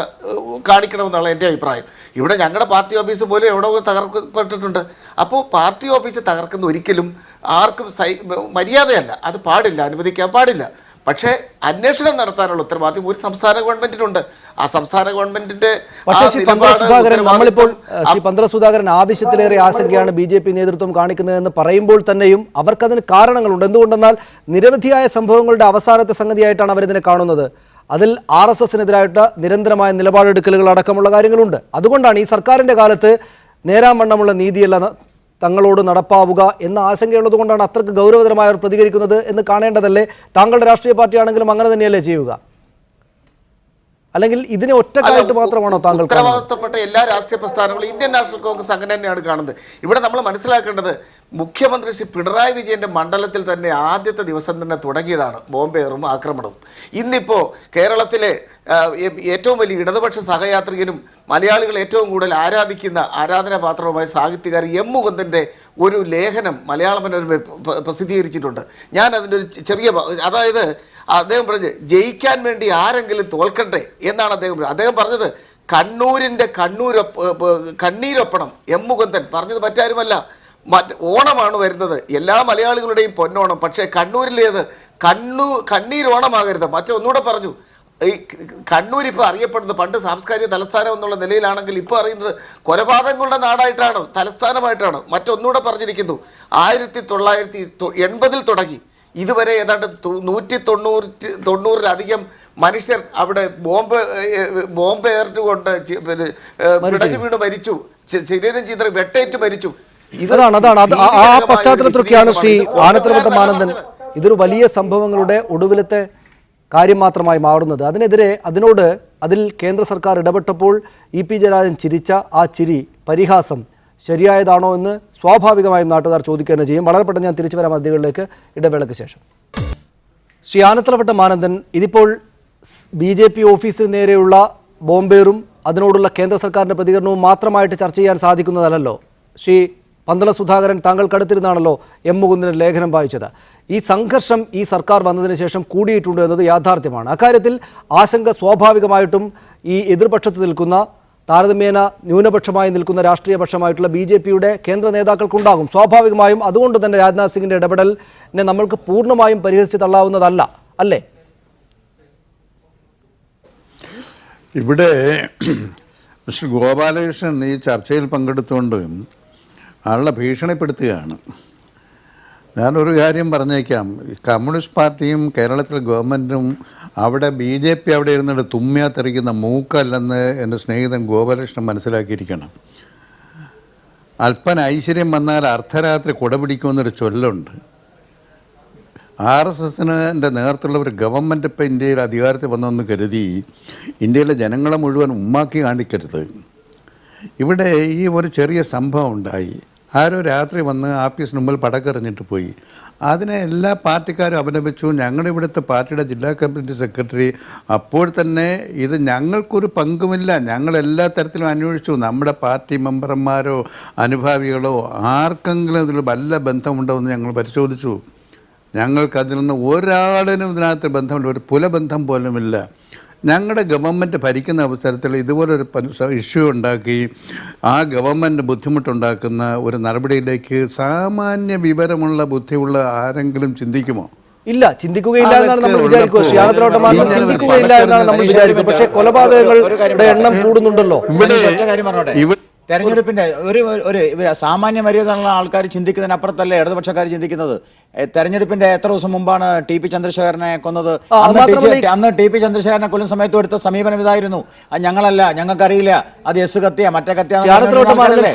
കാണിക്കണമെന്നുള്ള എൻ്റെ അഭിപ്രായം. ഇവിടെ ഞങ്ങളുടെ പാർട്ടി ഓഫീസ് പോലും എവിടെ തകർക്കപ്പെട്ടിട്ടുണ്ട്. അപ്പോൾ പാർട്ടി ഓഫീസ് തകർക്കുന്ന ഒരിക്കലും ആർക്കും മര്യാദയല്ല, അത് പാടില്ല, അനുവദിക്കാൻ പാടില്ല. പക്ഷേ അന്വേഷണം നടത്താനുള്ള ഉത്തരവാദിത്വം ഒരു സംസ്ഥാന ഗവൺമെന്റിനുണ്ട്. ആ സംസ്ഥാന ഗവൺമെന്റിന്റെ നമ്മളിപ്പോൾ ശ്രീ പന്തള സുധാകരൻ ആവശ്യത്തിലേറെ ആശങ്കയാണ് BJP നേതൃത്വം കാണിക്കുന്നതെന്ന് പറയുമ്പോൾ തന്നെയും അവർക്കതിന് കാരണങ്ങളുണ്ട്. എന്തുകൊണ്ടെന്നാൽ നിരവധിയായ സംഭവങ്ങളുടെ അവസാനത്തെ സംഗതിയായിട്ടാണ് അവരിതിനെ കാണുന്നത്. അതിൽ RSS-നെതിരായിട്ട് നിരന്തരമായ നിലപാടെടുക്കലുകൾ അടക്കമുള്ള കാര്യങ്ങളുണ്ട്. അതുകൊണ്ടാണ് ഈ സർക്കാരിൻ്റെ കാലത്ത് നേരാവണ്ണമുള്ള നീതിയല്ല തങ്ങളോട് നടപ്പാവുക എന്ന ആശങ്കയുള്ളത് കൊണ്ടാണ് അത്രക്ക് ഗൗരവതരമായവർ പ്രതികരിക്കുന്നത് എന്ന് കാണേണ്ടതല്ലേ? താങ്കളുടെ രാഷ്ട്രീയ പാർട്ടിയാണെങ്കിലും അങ്ങനെ തന്നെയല്ലേ ചെയ്യുക? അല്ലെങ്കിൽ ഇതിനെ ഒറ്റക്കായിട്ട് മാത്രമാണോ താങ്കൾ? ഉത്തരവാദിത്തപ്പെട്ട എല്ലാ രാഷ്ട്രീയ പ്രസ്ഥാനങ്ങളും ഇന്ത്യൻ നാഷണൽ കോൺഗ്രസ് അങ്ങനെ തന്നെയാണ് കാണുന്നത്. ഇവിടെ നമ്മൾ മനസ്സിലാക്കേണ്ടത് മുഖ്യമന്ത്രി ശ്രീ പിണറായി വിജയൻ്റെ മണ്ഡലത്തിൽ തന്നെ ആദ്യത്തെ ദിവസം തന്നെ തുടങ്ങിയതാണ് ബോംബേറും ആക്രമണവും. ഇന്നിപ്പോൾ കേരളത്തിലെ ഏറ്റവും വലിയ ഇടതുപക്ഷ സഹയാത്രികനും മലയാളികൾ ഏറ്റവും കൂടുതൽ ആരാധിക്കുന്ന ആരാധനാപാത്രവുമായ സാഹിത്യകാരൻ M. മുകുന്ദൻ്റെ ഒരു ലേഖനം മലയാള മനോരമ പ്രസിദ്ധീകരിച്ചിട്ടുണ്ട്. ഞാൻ അതിൻ്റെ ഒരു ചെറിയ, അതായത് അദ്ദേഹം പറഞ്ഞ് ജയിക്കാൻ വേണ്ടി ആരെങ്കിലും തോൽക്കട്ടെ എന്നാണ് അദ്ദേഹം പറഞ്ഞത്. കണ്ണൂരിൻ്റെ കണ്ണീരൊപ്പണം M. മുകുന്ദൻ പറഞ്ഞത് മറ്റാരുമല്ല, ഓണമാണ് വരുന്നത്, എല്ലാ മലയാളികളുടെയും പൊന്നോണം. പക്ഷേ കണ്ണൂരിലേത് കണ്ണീരോണമാകരുത്. മറ്റൊന്നുകൂടെ പറഞ്ഞു, ഈ കണ്ണൂർ ഇപ്പോൾ അറിയപ്പെടുന്നത് പണ്ട് സാംസ്കാരിക തലസ്ഥാനം എന്നുള്ള നിലയിലാണെങ്കിൽ ഇപ്പോൾ അറിയുന്നത് കൊലപാതകങ്ങളുടെ നാടായിട്ടാണ്, തലസ്ഥാനമായിട്ടാണ്. മറ്റൊന്നുകൂടെ പറഞ്ഞിരിക്കുന്നു, 1980 തുടങ്ങി ഇതുവരെ ഏതാണ്ട് 190-ലധികം മനുഷ്യർ അവിടെ ബോംബ് ഏറ്റുകൊണ്ട് പിടഞ്ഞു വീണ് മരിച്ചു, ശരീരം ചിത്ര വെട്ടേറ്റ് മരിച്ചു. ആ പശ്ചാത്തലത്തിലൊക്കെയാണ് ശ്രീ ആനത്തലവട്ടം ആനന്ദൻ ഇതൊരു വലിയ സംഭവങ്ങളുടെ ഒടുവിലത്തെ കാര്യം മാത്രമായി മാറുന്നത്. അതിൽ കേന്ദ്ര സർക്കാർ ഇടപെട്ടപ്പോൾ EP ജയരാജൻ ചിരിച്ച ആ ചിരി, പരിഹാസം ശരിയായതാണോ എന്ന് സ്വാഭാവികമായും നാട്ടുകാർ ചോദിക്കുക തന്നെ ചെയ്യും. വളരെ പെട്ടെന്ന് ഞാൻ തിരിച്ചു വരാം അതിഥികളിലേക്ക്, ഇടവേളയ്ക്ക് ശേഷം. ശ്രീ ആനത്തലവട്ടം ആനന്ദൻ, ഇതിപ്പോൾ BJP ഓഫീസിന് നേരെയുള്ള ബോംബേറും അതിനോടുള്ള കേന്ദ്ര സർക്കാരിൻ്റെ പ്രതികരണവും മാത്രമായിട്ട് ചർച്ച ചെയ്യാൻ സാധിക്കുന്നതല്ലോ. ശ്രീ പന്തള സുധാകരൻ താങ്കൾക്കടുത്തിരുന്നാണല്ലോ M. മുകുന്ദൻ്റെ ലേഖനം വായിച്ചത്. ഈ സംഘർഷം ഈ സർക്കാർ വന്നതിന് ശേഷം കൂടിയിട്ടുണ്ട് എന്നത് യാഥാർത്ഥ്യമാണ്. അക്കാര്യത്തിൽ ആശങ്ക സ്വാഭാവികമായിട്ടും ഈ എതിർപക്ഷത്ത് നിൽക്കുന്ന, താരതമ്യേന ന്യൂനപക്ഷമായി നിൽക്കുന്ന രാഷ്ട്രീയ പക്ഷമായിട്ടുള്ള BJPയുടെ കേന്ദ്ര നേതാക്കൾക്കുണ്ടാകും സ്വാഭാവികമായും. അതുകൊണ്ട് തന്നെ രാജ്നാഥ് സിംഗിൻ്റെ ഇടപെടലിനെ നമ്മൾക്ക് പൂർണ്ണമായും പരിഹസിച്ച് തള്ളാവുന്നതല്ല, അല്ലേ? ഇവിടെ മിസ്റ്റർ ഗോപാലകൃഷ്ണൻ ഈ ചർച്ചയിൽ പങ്കെടുത്തുകൊണ്ട് ആളെ ഭീഷണിപ്പെടുത്തുകയാണ്. ഞാനൊരു കാര്യം പറഞ്ഞേക്കാം, കമ്മ്യൂണിസ്റ്റ് പാർട്ടിയും കേരളത്തിലെ ഗവൺമെൻറ്റും അവിടെ BJP അവിടെ ഇരുന്നിട്ട് തുമ്മിയാ തെറിക്കുന്ന മൂക്കല്ലെന്ന് എൻ്റെ സ്നേഹിതൻ ഗോപാലകൃഷ്ണൻ മനസ്സിലാക്കിയിരിക്കണം. അല്പന ഐശ്വര്യം വന്നാൽ അർദ്ധരാത്രി കുടപിടിക്കുമെന്നൊരു ചൊല്ലുണ്ട്. RSSൻ്റെ നേതൃത്വമുള്ള ഒരു ഗവൺമെൻറ് ഇപ്പോൾ ഇന്ത്യയിൽ അധികാരത്തിൽ വന്നതെന്ന് കരുതി ഇന്ത്യയിലെ ജനങ്ങളെ മുഴുവൻ ഉമ്മാക്കി കാണിക്കരുത്. ഇവിടെ ഈ ഒരു ചെറിയ സംഭവം ഉണ്ടായി. ആരോ രാത്രി വന്ന് ആഫീസിന് മുമ്പിൽ പടക്കെറിഞ്ഞിട്ട് പോയി. അതിനെ എല്ലാ പാർട്ടിക്കാരും അപലപിച്ചു. ഞങ്ങളുടെ ഇവിടുത്തെ പാർട്ടിയുടെ ജില്ലാ കമ്മിറ്റി സെക്രട്ടറി അപ്പോൾ തന്നെ ഇത് ഞങ്ങൾക്കൊരു പങ്കുമില്ല, ഞങ്ങൾ എല്ലാ തരത്തിലും അന്വേഷിച്ചു, നമ്മുടെ പാർട്ടി മെമ്പർമാരോ അനുഭാവികളോ ആർക്കെങ്കിലും ഇതിൽ വല്ല ബന്ധമുണ്ടോ എന്ന് ഞങ്ങൾ പരിശോധിച്ചു. ഞങ്ങൾക്ക് അതിൽ നിന്ന് ഒരാളിനും ഇതിനകത്ത് ബന്ധമില്ല, ഒരു പുലബന്ധം പോലുമില്ല. ഞങ്ങളുടെ ഗവൺമെൻറ് ഭരിക്കുന്ന അവസരത്തിൽ ഇതുപോലൊരു ഇഷ്യൂ ഉണ്ടാക്കി ആ ഗവൺമെൻറ് ബുദ്ധിമുട്ടുണ്ടാക്കുന്ന ഒരു നടപടിയിലേക്ക് സാമാന്യ വിവരമുള്ള ബുദ്ധിയുള്ള ആരെങ്കിലും ചിന്തിക്കുമോ? ഇല്ല, ചിന്തിക്കുകയില്ല എന്നാണ് നമ്മൾ വിചാരിക്കുക. ശ്രീ ആനത്തലവട്ടം മാനന്ദൻ ചിന്തിക്കുകയില്ല എന്നാണ് നമ്മൾ വിചാരിക്കുക. പക്ഷേ കൊലപാതകങ്ങളുടെ എണ്ണം കൂടുന്നുണ്ടല്ലോ. തെരഞ്ഞെടുപ്പിന്റെ ഒരു സാമാന്യ മര്യാദയുള്ള ആൾക്കാർ ചിന്തിക്കുന്നതിനപ്പുറത്തല്ലേ ഇടതുപക്ഷക്കാർ ചിന്തിക്കുന്നത്. തെരഞ്ഞെടുപ്പിന്റെ എത്ര ദിവസം മുമ്പാണ് ടി.പി. ചന്ദ്രശേഖരനെ കൊന്നത്? അന്ന് ടി.പി. ചന്ദ്രശേഖരനെ കൊല്ലുന്ന സമയത്ത് എടുത്ത സമീപനം ഇതായിരുന്നു, ഞങ്ങളല്ല, ഞങ്ങൾക്കറിയില്ല, അത് എസ് കത്തിയ മറ്റേ കത്തിയ.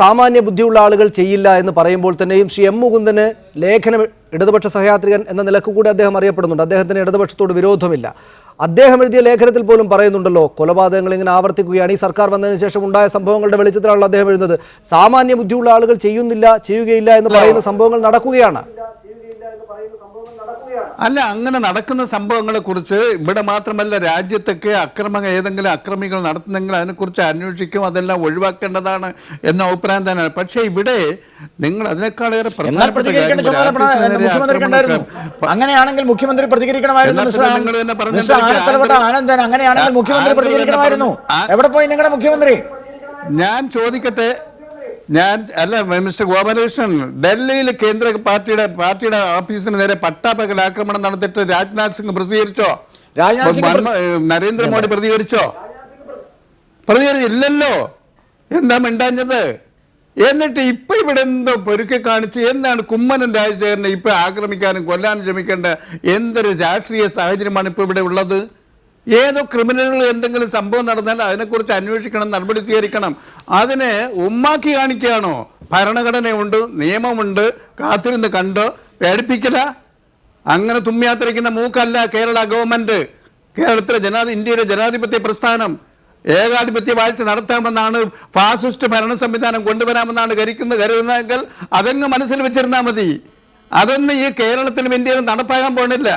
സാമാന്യ ബുദ്ധിയുള്ള ആളുകൾ ചെയ്യില്ല എന്ന് പറയുമ്പോൾ തന്നെയും ശ്രീ എം മുകുന്ദന് ലേഖനം ഇടതുപക്ഷ സഹയാത്രികൻ എന്ന നിലക്ക് കൂടി അദ്ദേഹം അറിയപ്പെടുന്നുണ്ട്. അദ്ദേഹത്തിന് ഇടതുപക്ഷത്തോട് വിരോധമില്ല. അദ്ദേഹം എഴുതിയ ലേഖനത്തിൽ പോലും പറയുന്നുണ്ടല്ലോ, കൊലപാതകങ്ങൾ ഇങ്ങനെ ആവർത്തിക്കുകയാണ്, ഈ സർക്കാർ വന്നതിന് ശേഷം ഉണ്ടായ സംഭവങ്ങളുടെ വെളിച്ചത്തിലാണല്ലോ അദ്ദേഹം എഴുതുന്നത്. സാമാന്യ ബുദ്ധിയുള്ള ആളുകൾ ചെയ്യുകയില്ല എന്ന് പറയുന്ന സംഭവങ്ങൾ നടക്കുകയാണ്. അല്ല, അങ്ങനെ നടക്കുന്ന സംഭവങ്ങളെ കുറിച്ച് ഇവിടെ മാത്രമല്ല രാജ്യത്തൊക്കെ ഏതെങ്കിലും അക്രമികൾ നടത്തുന്നെങ്കിൽ അതിനെക്കുറിച്ച് അന്വേഷിക്കും, അതെല്ലാം ഒഴിവാക്കേണ്ടതാണ് എന്ന അഭിപ്രായം തന്നെയാണ്. പക്ഷേ ഇവിടെ നിങ്ങൾ അതിനേക്കാളേറെ അങ്ങനെയാണെങ്കിൽ മുഖ്യമന്ത്രി പ്രതികരിക്കണമായിരുന്നു. അങ്ങനെയാണെങ്കിൽ മുഖ്യമന്ത്രി പ്രതികരിക്കണമായിരുന്നു. എവിടെ പോയി നിങ്ങളുടെ മുഖ്യമന്ത്രി? ഞാൻ ചോദിക്കട്ടെ, മിസ്റ്റർ ഗോപാലകൃഷ്ണൻ, ഡൽഹിയിൽ കേന്ദ്ര പാർട്ടിയുടെ ഓഫീസിന് നേരെ പട്ടാപ്പകൽ ആക്രമണം നടത്തിയിട്ട് രാജ്നാഥ് സിംഗ് പ്രതികരിച്ചോ? നരേന്ദ്രമോദി പ്രതികരിച്ചോ? ഇല്ലല്ലോ. എന്താ മിണ്ടാഞ്ഞത്? എന്നിട്ട് ഇപ്പൊ ഇവിടെ എന്തോ പൊരുക്കെ കാണിച്ച് എന്താണ് കുമ്മനം രാജശേഖരനെ ഇപ്പൊ ആക്രമിക്കാനും കൊല്ലാനും ശ്രമിക്കേണ്ട എന്തൊരു രാഷ്ട്രീയ സാഹചര്യമാണ് ഇപ്പൊ ഇവിടെ ഉള്ളത്? ഏതോ ക്രിമിനലുകൾ എന്തെങ്കിലും സംഭവം നടന്നാൽ അതിനെക്കുറിച്ച് അന്വേഷിക്കണം, നടപടി സ്വീകരിക്കണം. അതിനെ ഉമ്മാക്കി കാണിക്കുകയാണോ? ഭരണഘടനയുണ്ട്, നിയമമുണ്ട്, കാത്തിരുന്ന് കണ്ടോ, പേടിപ്പിക്കല. അങ്ങനെ തുമ്മിയാത്രയ്ക്കുന്ന മൂക്കല്ല കേരള ഗവൺമെൻറ്. കേരളത്തിലെ ഇന്ത്യയിലെ ജനാധിപത്യ പ്രസ്ഥാനം ഏകാധിപത്യ വാഴ്ച നടത്താമെന്നാണ്, ഫാസിസ്റ്റ് ഭരണ സംവിധാനം കൊണ്ടുവരാമെന്നാണ് കരുതുന്നതെങ്കിൽ അതങ്ങ് മനസ്സിൽ വെച്ചിരുന്നാൽ മതി. അതൊന്നും ഈ കേരളത്തിലും ഇന്ത്യയിലും നടപ്പാകാൻ പോണില്ല.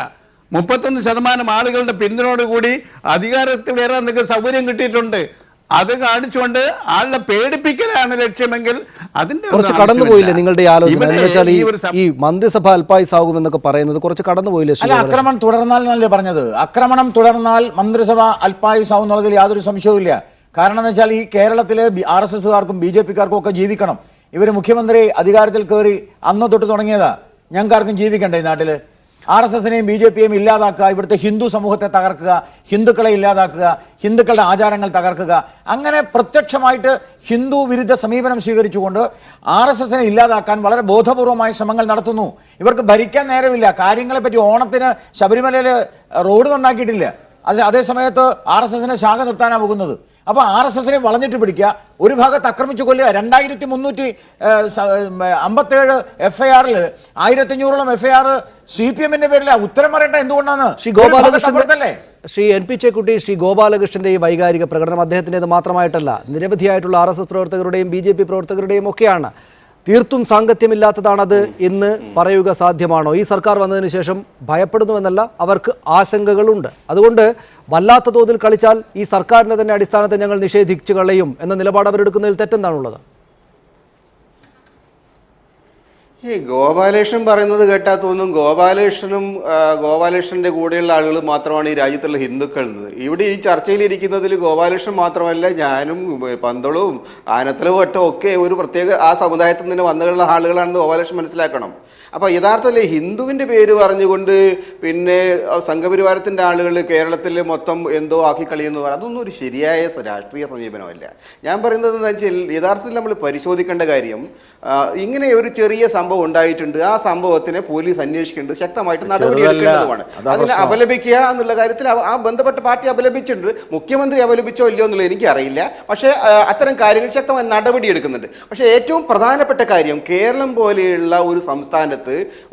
31% ആളുകളുടെ പിന്തുണയോടുകൂടി അധികാരത്തിൽ കയറാൻ നിങ്ങൾക്ക് സൗകര്യം കിട്ടിയിട്ടുണ്ട്. അത് കാണിച്ചുകൊണ്ട് ആളെ പേടിപ്പിക്കലാണ് ലക്ഷ്യമെങ്കിൽ അതിന്റെ കുറച്ച് കടന്നുപോയില്ലേ നിങ്ങളുടെ ആലോചന? ഈ മന്ത്രിസഭ അല്പായുസാകുമെന്നൊക്കെ പറയുന്നത് കുറച്ച് കടന്നുപോയില്ലേ? അല്ല, ആക്രമണം തുടർന്നാൽ എന്നല്ലേ പറഞ്ഞത്? ആക്രമണം തുടർന്നാൽ മന്ത്രിസഭ അല്പായുസാവും എന്നുള്ളതിൽ യാതൊരു സംശയവും ഇല്ല. കാരണം എന്ന് വെച്ചാൽ ഈ കേരളത്തിലെ RSSകാർക്കും BJPക്കാർക്കും ഒക്കെ ജീവിക്കണം. ഇവർ മുഖ്യമന്ത്രി അധികാരത്തിൽ കയറി അന്ന് തൊട്ട് തുടങ്ങിയതാ. ഞങ്ങൾക്കാർക്കും ജീവിക്കണ്ടേ ഈ നാട്ടിൽ? RSSനെയും BJPയെയും ഇല്ലാതാക്കുക, ഇവിടുത്തെ ഹിന്ദു സമൂഹത്തെ തകർക്കുക, ഹിന്ദുക്കളെ ഇല്ലാതാക്കുക, ഹിന്ദുക്കളുടെ ആചാരങ്ങൾ തകർക്കുക, അങ്ങനെ പ്രത്യക്ഷമായിട്ട് ഹിന്ദു വിരുദ്ധ സമീപനം സ്വീകരിച്ചുകൊണ്ട് RSSനെ ഇല്ലാതാക്കാൻ വളരെ ബോധപൂർവമായ ശ്രമങ്ങൾ നടത്തുന്നു. ഇവർക്ക് ഭരിക്കാൻ നേരമില്ല. കാര്യങ്ങളെപ്പറ്റി ഓണത്തിന് ശബരിമലയിൽ റോഡ് നന്നാക്കിയിട്ടില്ല. അതേ സമയത്ത് RSSനെ ശാഖ നിർത്താനാണ് പോകുന്നത്. അപ്പോൾ RSSനെ വളഞ്ഞിട്ട് പിടിക്കുക, ഒരു ഭാഗത്ത് ആക്രമിച്ചു കൊല്ലുക. 2357 FIR-ൽ 1500-ഓളം FIR CPM-ന്റെ പേരില. ഉത്തരം പറയട്ടെ എന്തുകൊണ്ടാണ്? ശ്രീ NP ചെക്കുട്ടി, ശ്രീ ഗോപാലകൃഷ്ണന്റെ ഈ വൈകാരിക പ്രകടനം അദ്ദേഹത്തിൻ്റെത് മാത്രമായിട്ടല്ല, നിരവധിയായിട്ടുള്ള RSS പ്രവർത്തകരുടെയും BJP പ്രവർത്തകരുടെയും ഒക്കെയാണ്. തീർത്തും സാങ്കത്യമില്ലാത്തതാണത് എന്ന് പറയുക സാധ്യമാണോ? ഈ സർക്കാർ വന്നതിന് ശേഷം ഭയപ്പെടുന്നുവെന്നല്ല, അവർക്ക് ആശങ്കകളുണ്ട്. അതുകൊണ്ട് വല്ലാത്ത തോതിൽ കളിച്ചാൽ ഈ സർക്കാരിൻ്റെ തന്നെ അടിസ്ഥാനത്തെ ഞങ്ങൾ നിഷേധിച്ചു കളയും എന്ന നിലപാട് അവരെടുക്കുന്നതിൽ തെറ്റെന്താണുള്ളത്? ഈ ഗോപാലകൃഷ്ണൻ പറയുന്നത് കേട്ടാൽ തോന്നും ഗോപാലകൃഷ്ണന്റെ കൂടെയുള്ള ആളുകൾ മാത്രമാണ് ഈ രാജ്യത്തുള്ള ഹിന്ദുക്കൾ എന്നത്. ഇവിടെ ഈ ചർച്ചയിലിരിക്കുന്നതിൽ ഗോപാലകൃഷ്ണൻ മാത്രമല്ല, ഞാനും പന്തളവും ആനത്തലവും വട്ടവും ഒക്കെ ഒരു പ്രത്യേക ആ സമുദായത്തിൽ നിന്ന് വന്നുള്ള ആളുകളാണെന്ന് ഗോപാലകൃഷ്ണൻ മനസ്സിലാക്കണം. അപ്പോൾ യഥാർത്ഥത്തിൽ ഹിന്ദുവിൻ്റെ പേര് പറഞ്ഞുകൊണ്ട് പിന്നെ സംഘപരിവാരത്തിൻ്റെ ആളുകൾ കേരളത്തിൽ മൊത്തം എന്തോ ആക്കി കളിയെന്ന് പറയാം, അതൊന്നും ഒരു ശരിയായ രാഷ്ട്രീയ സമീപനമല്ല. ഞാൻ പറയുന്നത് എന്താ വെച്ചാൽ യഥാർത്ഥത്തിൽ നമ്മൾ പരിശോധിക്കേണ്ട കാര്യം, ഇങ്ങനെ ഒരു ചെറിയ സംഭവം ഉണ്ടായിട്ടുണ്ട്, ആ സംഭവത്തിനെ പോലീസ് അന്വേഷിക്കേണ്ടത് ശക്തമായിട്ട് നടപടിയെടുക്കേണ്ടതുമാണ്. അതിനെ അപലപിക്കുക എന്നുള്ള കാര്യത്തിൽ ആ ബന്ധപ്പെട്ട പാർട്ടി അപലപിച്ചിട്ടുണ്ട്. മുഖ്യമന്ത്രി അപലപിച്ചോ ഇല്ലയോ എന്നുള്ളത് എനിക്കറിയില്ല. പക്ഷേ അത്തരം കാര്യങ്ങൾ ശക്തമായി നടപടിയെടുക്കുന്നുണ്ട്. പക്ഷേ ഏറ്റവും പ്രധാനപ്പെട്ട കാര്യം, കേരളം പോലെയുള്ള ഒരു സംസ്ഥാനത്ത്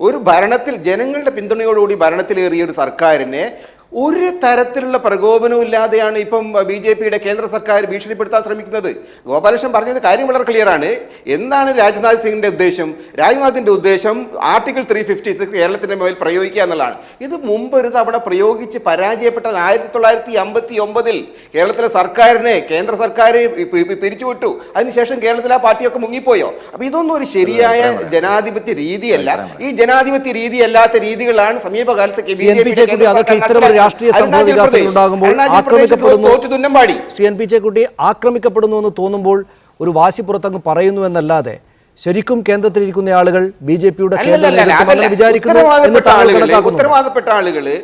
ഒരു ഭരണത്തിൽ ജനങ്ങളുടെ പിന്തുണയോടുകൂടി ഭരണത്തിലേറിയ ഒരു സർക്കാരിനെ ഒരു തരത്തിലുള്ള പ്രകോപനവും ഇല്ലാതെയാണ് ഇപ്പം BJPയുടെ കേന്ദ്ര സർക്കാർ ഭീഷണിപ്പെടുത്താൻ ശ്രമിക്കുന്നത്. ഗോപാലകൃഷ്ണൻ പറഞ്ഞത് കാര്യം വളരെ ക്ലിയറാണ്. എന്താണ് രാജ്നാഥ് സിംഗിന്റെ ഉദ്ദേശം? രാജ്നാഥിന്റെ ഉദ്ദേശം ആർട്ടിക്കിൾ 356 കേരളത്തിന്റെ മേൽ പ്രയോഗിക്കുക എന്നുള്ളതാണ്. ഇത് മുമ്പ് ഒരു തവണ പ്രയോഗിച്ച് പരാജയപ്പെട്ട 1959 കേരളത്തിലെ സർക്കാരിനെ കേന്ദ്ര സർക്കാർ പിരിച്ചുവിട്ടു. അതിനുശേഷം കേരളത്തിലെ ആ പാർട്ടിയൊക്കെ മുങ്ങിപ്പോയോ? അപ്പൊ ഇതൊന്നും ഒരു ശരിയായ ജനാധിപത്യ രീതിയല്ല. ഈ ജനാധിപത്യ രീതിയല്ലാത്ത രീതികളാണ് സമീപകാലത്ത് രാഷ്ട്രീയ സംഭവ വികാസങ്ങൾ ഉണ്ടാകുമ്പോൾ ആക്രമിക്കപ്പെടുന്നു എന്ന് തോന്നുമ്പോൾ ഒരു വാശി പുറത്തങ്ങ് പറയുന്നു എന്നല്ലാതെ ശരിക്കും കേന്ദ്രത്തിലിരിക്കുന്ന ആളുകൾ BJPയുടെ ഉത്തരവാദപ്പെട്ട ആളുകള്